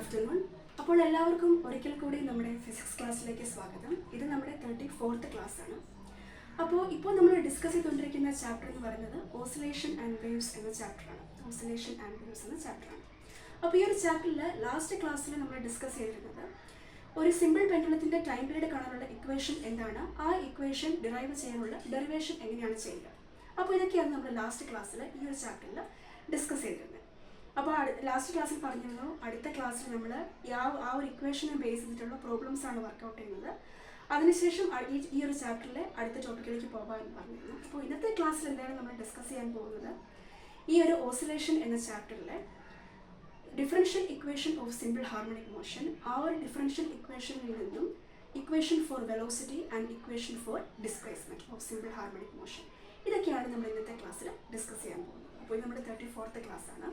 Afternoon. അപ്പോൾ എല്ലാവർക്കും ഒരിക്കൽ കൂടി നമ്മുടെ ഫിസിക്സ് ക്ലാസ്സിലേക്ക് സ്വാഗതം. ഇത് നമ്മുടെ 34th ക്ലാസ്സാണ്. ഇപ്പോൾ നമ്മൾ ഡിസ്കസ് ചെയ്തുകൊണ്ടിരിക്കുന്ന ചാപ്റ്റർ എന്ന് പറയുന്നത് ഓസിലേഷൻ ആൻഡ് വേവ്സ് എന്ന ചാപ്റ്ററാണ്. അപ്പോൾ ഈ ഒരു ചാപ്റ്ററിൽ ലാസ്റ്റ് ക്ലാസ്സിൽ നമ്മൾ ഡിസ്കസ് ചെയ്തിരുന്നത് ഒരു സിമ്പിൾ പെൻഡുലത്തിൻ്റെ ടൈം പീരീഡ് കാണാനുള്ള ഇക്വേഷൻ എന്താണ്, ആ ഇക്വേഷൻ ഡിറൈവ് ചെയ്യാനുള്ള ഡെറിവേഷൻ എങ്ങനെയാണ് ചെയ്യുക. അപ്പോൾ ഇതൊക്കെയാണ് നമ്മൾ ലാസ്റ്റ് ക്ലാസ്സിൽ ഈ ഒരു ചാപ്റ്ററിൽ ഡിസ്കസ് ചെയ്തിരുന്നത്. അപ്പോൾ ലാസ്റ്റ് ക്ലാസ്സിൽ പറഞ്ഞിരുന്നു അടുത്ത ക്ലാസ്സിൽ നമ്മൾ ആ ഒരു ഇക്വേഷനെ ബേസ് ചെയ്തിട്ടുള്ള പ്രോബ്ലംസ് ആണ് വർക്കൗട്ട് ചെയ്യുന്നത്. അതിനുശേഷം ഈ ഒരു ചാപ്റ്ററിലെ അടുത്ത ടോപ്പിക്കിലേക്ക് പോകാൻ പറഞ്ഞിരുന്നു. അപ്പോൾ ഇന്നത്തെ ക്ലാസ്സിൽ എന്താണ് നമ്മൾ ഡിസ്കസ് ചെയ്യാൻ പോകുന്നത്, ഈ ഒരു ഓസിലേഷൻ എന്ന ചാപ്റ്ററിലെ differential equation of simple harmonic motion, ആ ഒരു ഡിഫറൻഷ്യൽ ഇക്വേഷനിൽ നിന്നും equation for velocity and equation for displacement of simple harmonic motion, ഇതൊക്കെയാണ് നമ്മൾ ഇന്നത്തെ ക്ലാസ്സിൽ ഡിസ്കസ് ചെയ്യാൻ പോകുന്നത്. അപ്പോൾ ഇത് നമ്മുടെ 34th ക്ലാസ്സാണ്.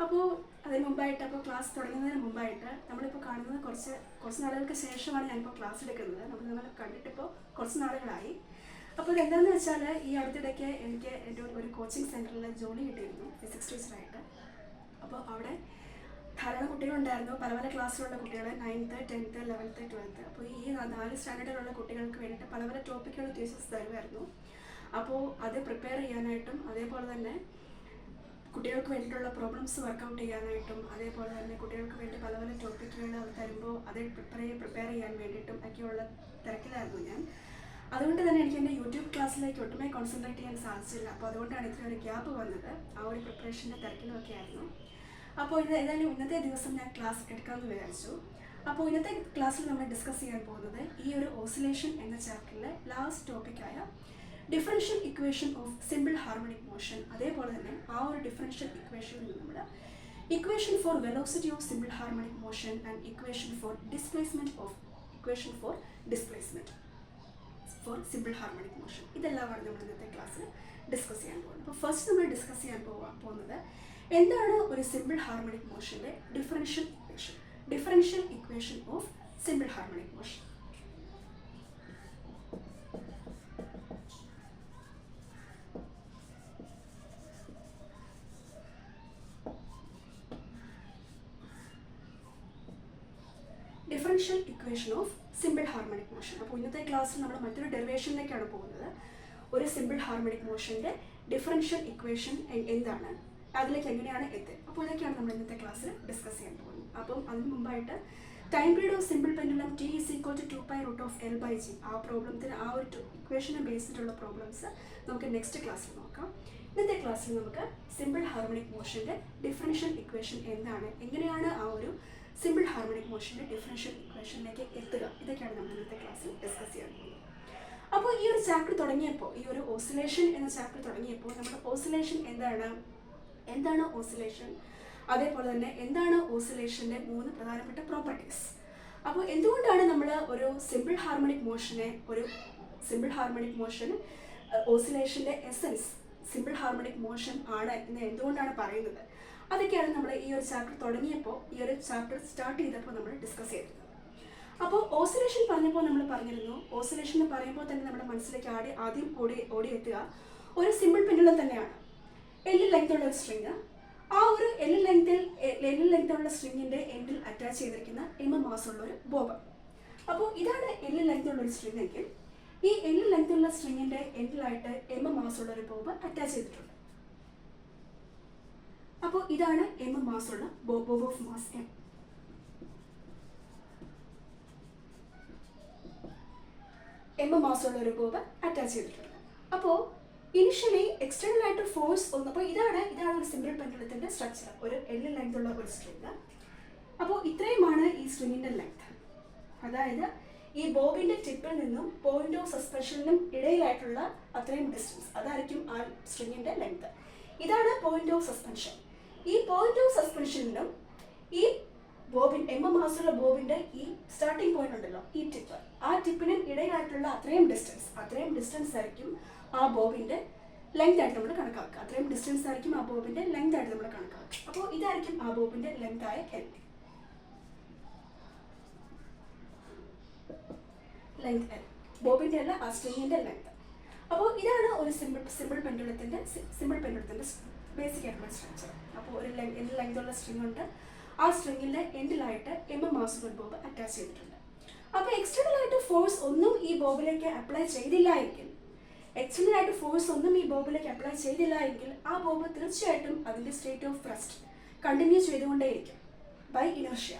അപ്പോൾ അതിന് മുമ്പായിട്ട്, അപ്പോൾ ക്ലാസ് തുടങ്ങുന്നതിന് മുമ്പായിട്ട് നമ്മളിപ്പോൾ കാണുന്നത് കുറച്ച് നാളുകൾക്ക് ശേഷമാണ് ഞാനിപ്പോൾ ക്ലാസ് എടുക്കുന്നത്. നമ്മൾ കണ്ടിട്ടിപ്പോൾ കുറച്ച് നാളുകളായി. അപ്പോൾ ഇതെന്താണെന്ന് വെച്ചാൽ ഈ അടുത്തിടയ്ക്ക് എനിക്ക് എൻ്റെ ഒരു കോച്ചിങ് സെൻറ്ററിൽ ജോലി കിട്ടിയിരുന്നു ഫിസിക്സ് ടീച്ചറായിട്ട്. അപ്പോൾ അവിടെ ധാരാളം കുട്ടികളുണ്ടായിരുന്നു, പല പല ക്ലാസ്സിലുള്ള കുട്ടികൾ, 9th, 10th, 11th, 12th. അപ്പോൾ ഈ 4 സ്റ്റാൻഡേർഡിലുള്ള കുട്ടികൾക്ക് വേണ്ടിയിട്ട് പല പല ടോപ്പിക്കുകൾ ടീച്ചേഴ്സ് തരുമായിരുന്നു. അപ്പോൾ അത് പ്രിപ്പയർ ചെയ്യാനായിട്ടും അതേപോലെ തന്നെ കുട്ടികൾക്ക് വേണ്ടിയിട്ടുള്ള പ്രോബ്ലംസ് വർക്കൗട്ട് ചെയ്യാനായിട്ടും അതേപോലെ തന്നെ കുട്ടികൾക്ക് വേണ്ടി പല പല ടോപ്പിക്കുകൾ അത് തരുമ്പോൾ അത് പ്രിപ്പയർ ചെയ്യാൻ വേണ്ടിയിട്ടും ഒക്കെയുള്ള തിരക്കിലായിരുന്നു ഞാൻ. അതുകൊണ്ട് തന്നെ എനിക്ക് എൻ്റെ യൂട്യൂബ് ക്ലാസ്സിലേക്ക് ഒട്ടുമേ കോൺസെൻട്രേറ്റ് ചെയ്യാൻ സാധിച്ചില്ല. അപ്പോൾ അതുകൊണ്ടാണ് ഇത്ര ഒരു ഗ്യാപ്പ് വന്നത്. ആ ഒരു പ്രിപ്പറേഷൻ്റെ തിരക്കിലൊക്കെ ആയിരുന്നു. അപ്പോൾ ഏതായാലും ഇന്നത്തെ ദിവസം ഞാൻ ക്ലാസ് എടുക്കാമെന്ന് വിചാരിച്ചു. അപ്പോൾ ഇന്നത്തെ ക്ലാസ്സിൽ നമ്മൾ ഡിസ്കസ് ചെയ്യാൻ പോകുന്നത് ഈ ഒരു ഓസിലേഷൻ എന്ന ചാപ്റ്ററിലെ ലാസ്റ്റ് ടോപ്പിക്കായ differential equation of simple harmonic motion, അതേപോലെ തന്നെ ആ ഒരു ഡിഫറൻഷ്യൽ ഇക്വേഷനിൽ നമ്മൾ equation for velocity of simple harmonic motion and equation for displacement for simple harmonic motion, ഇതെല്ലാമാണ് നമ്മൾ ഇന്നത്തെ ക്ലാസ്സിൽ ഡിസ്കസ് ചെയ്യാൻ പോകുന്നത്. അപ്പോൾ ഫസ്റ്റ് നമ്മൾ ഡിസ്കസ് ചെയ്യാൻ പോകുന്നത് എന്താണ് ഒരു സിമ്പിൾ ഹാർമോണിക് മോഷൻ്റെ differential equation of simple harmonic motion. Differential equation of simple harmonic motion. അപ്പോൾ ഇന്നത്തെ ക്ലാസ്സിൽ നമ്മൾ മറ്റൊരു ഡെറിവേഷനിലേക്കാണ് പോകുന്നത്. ഒരു സിമ്പിൾ ഹാർമോണിക് മോഷൻ്റെ ഡിഫറൻഷ്യൽ ഇക്വേഷൻ എന്താണ്, അതിലേക്ക് എങ്ങനെയാണ് എത്തുക. അപ്പോൾ ഇതൊക്കെയാണ് നമ്മൾ ഇന്നത്തെ ക്ലാസ്സിൽ ഡിസ്കസ് ചെയ്യാൻ പോകുന്നത്. അപ്പം അതിന് മുമ്പായിട്ട് time period of simple pendulum T = 2π√L/g, ആ പ്രോബ്ലത്തിന് ആ ഒരു ഇക്വേഷനെ ബേസ് ചെയ്തിട്ടുള്ള പ്രോബ്ലംസ് നമുക്ക് നെക്സ്റ്റ് ക്ലാസ്സിൽ നോക്കാം. ഇന്നത്തെ ക്ലാസ്സിൽ നമുക്ക് സിമ്പിൾ ഹാർമോണിക് മോഷൻ്റെ ഡിഫറൻഷ്യൽ ഇക്വേഷൻ എന്താണ്, എങ്ങനെയാണ് ആ ഒരു സിമ്പിൾ ഹാർമോണിക് മോഷൻ്റെ ഡിഫറൻഷ്യൽ ഇക്വേഷനിലേക്ക് എത്തുക, ഇതൊക്കെയാണ് നമ്മൾ ഇന്നത്തെ ക്ലാസ്സിൽ ഡിസ്കസ് ചെയ്യാൻ പോകുന്നത്. അപ്പോൾ ഈ ഒരു ചാപ്റ്റർ തുടങ്ങിയപ്പോൾ, ഈ ഒരു ഓസിലേഷൻ എന്ന ചാപ്റ്റർ തുടങ്ങിയപ്പോൾ നമ്മുടെ ഓസിലേഷൻ എന്താണ് ഓസിലേഷൻ, അതേപോലെ തന്നെ എന്താണ് ഓസിലേഷൻ്റെ 3 പ്രധാനപ്പെട്ട പ്രോപ്പർട്ടീസ്. അപ്പോൾ എന്തുകൊണ്ടാണ് നമ്മൾ ഒരു സിമ്പിൾ ഹാർമോണിക് മോഷൻ ഓസിലേഷൻ്റെ എസൻസ് സിമ്പിൾ ഹാർമോണിക് മോഷൻ ആണ് എന്ന് എന്തുകൊണ്ടാണ് പറയുന്നത്, അതൊക്കെയാണ് നമ്മൾ ഈ ഒരു ചാപ്റ്റർ തുടങ്ങിയപ്പോൾ, ഈ ഒരു ചാപ്റ്റർ സ്റ്റാർട്ട് ചെയ്തപ്പോൾ നമ്മൾ ഡിസ്കസ് ചെയ്തത്. അപ്പോൾ ഓസിലേഷൻ പറഞ്ഞപ്പോൾ നമ്മൾ പറഞ്ഞിരുന്നു, ഓസിലേഷൻ എന്ന് പറയുമ്പോൾ തന്നെ നമ്മുടെ മനസ്സിലേക്ക് ആദ്യം ഓടിയെത്തുക ഒരു സിമ്പിൾ പെൻഡുലം തന്നെയാണ്. L ലെങ്ത്തുള്ള ഒരു സ്ട്രിങ്, ആ ഒരു L ലെങ്ത്തുള്ള സ്ട്രിങ്ങിൻ്റെ എൻഡിൽ അറ്റാച്ച് ചെയ്തിരിക്കുന്ന M മാസുള്ള ഒരു ബോബ്. അപ്പോൾ ഇതാണ് L ലെങ്ത്തുള്ള ഒരു സ്ട്രിങ് എങ്കിൽ ഈ L ലെങ്ത്തുള്ള സ്ട്രിങ്ങിൻ്റെ എൻഡിലായിട്ട് M മാസുള്ള ഒരു ബോബ് അറ്റാച്ച് ചെയ്തിട്ടുണ്ട്. അപ്പോൾ ഇതാണ് M മാസുള്ള ബോബ് ഓഫ് മാസ് M മാസുള്ള ഒരു ബോബ് അറ്റാച്ച് ചെയ്തിട്ടുണ്ട്. അപ്പോൾ ഇനിഷ്യലി എക്സ്റ്റേണൽ ആയിട്ട് ഫോഴ്സ് അപ്പോൾ ഇതാണ് ഒരു സിമ്പിൾ പെൻഡുലത്തിൻ്റെ സ്ട്രക്ചർ, ഒരു L ലെങ്ത്തുള്ള ഒരു സ്ട്രിങ്. അപ്പോൾ ഇത്രയുമാണ് ഈ സ്ട്രിങ്ങിൻ്റെ ലെങ്ത്. അതായത് ഈ ബോബിൻ്റെ ടിപ്പിൽ നിന്നും പോയിന്റ് ഓഫ് സസ്പെൻഷനും ഇടയിലായിട്ടുള്ള അത്രയും ഡിസ്റ്റൻസ്, അതായിരിക്കും ആ സ്ട്രിങ്ങിൻ്റെ ലെങ്ത്. ഇതാണ് പോയിന്റ് ഓഫ് സസ്പെൻഷൻ. ഈ പോയിന്റ് ഓഫ് സസ്പെൻഷനും ഈ M മാസുള്ള ബോബിൻ്റെ ഈ സ്റ്റാർട്ടിംഗ് പോയിന്റ് ഉണ്ടല്ലോ, ഈ ടിപ്പ്, ആ ടിപ്പിനും ഇടയിലായിട്ടുള്ള അത്രയും ഡിസ്റ്റൻസ് ആയിരിക്കും ആ ബോബിൻ്റെ ലെങ്ത് ആയിട്ട് നമ്മൾ കണക്കാക്കുക. അപ്പോൾ ഇതായിരിക്കും ആ ബോബിൻ്റെ ലെങ്ത് ആയ L. ബോബിൻ്റെ അല്ല, ആ സ്ട്രിങ്ങിൻ്റെ ലെങ്ത്. അപ്പോൾ ഇതാണ് ഒരു സിമ്പിൾ പെൻഡുലത്തിൻ്റെ ബേസിക് ആയിട്ടുള്ള സ്ട്രക്ചർ. അപ്പോൾ ഒരു ലെങ്തുള്ള സ്ട്രിങ് ഉണ്ട്, ആ സ്ട്രിങ്ങിൻ്റെ എൻഡിലായിട്ട് മാസുകൾ ബോബ് അറ്റാച്ച് ചെയ്തിട്ടുണ്ട്. അപ്പോൾ എക്സ്റ്റേണൽ ആയിട്ട് ഫോഴ്സ് ഒന്നും ഈ ബോബിലേക്ക് അപ്ലൈ ചെയ്തില്ല എങ്കിൽ ആ ബോബ് തീർച്ചയായിട്ടും അതിൻ്റെ സ്റ്റേറ്റ് ഓഫ് റെസ്റ്റ് കണ്ടിന്യൂ ചെയ്തുകൊണ്ടേയിരിക്കും. By inertia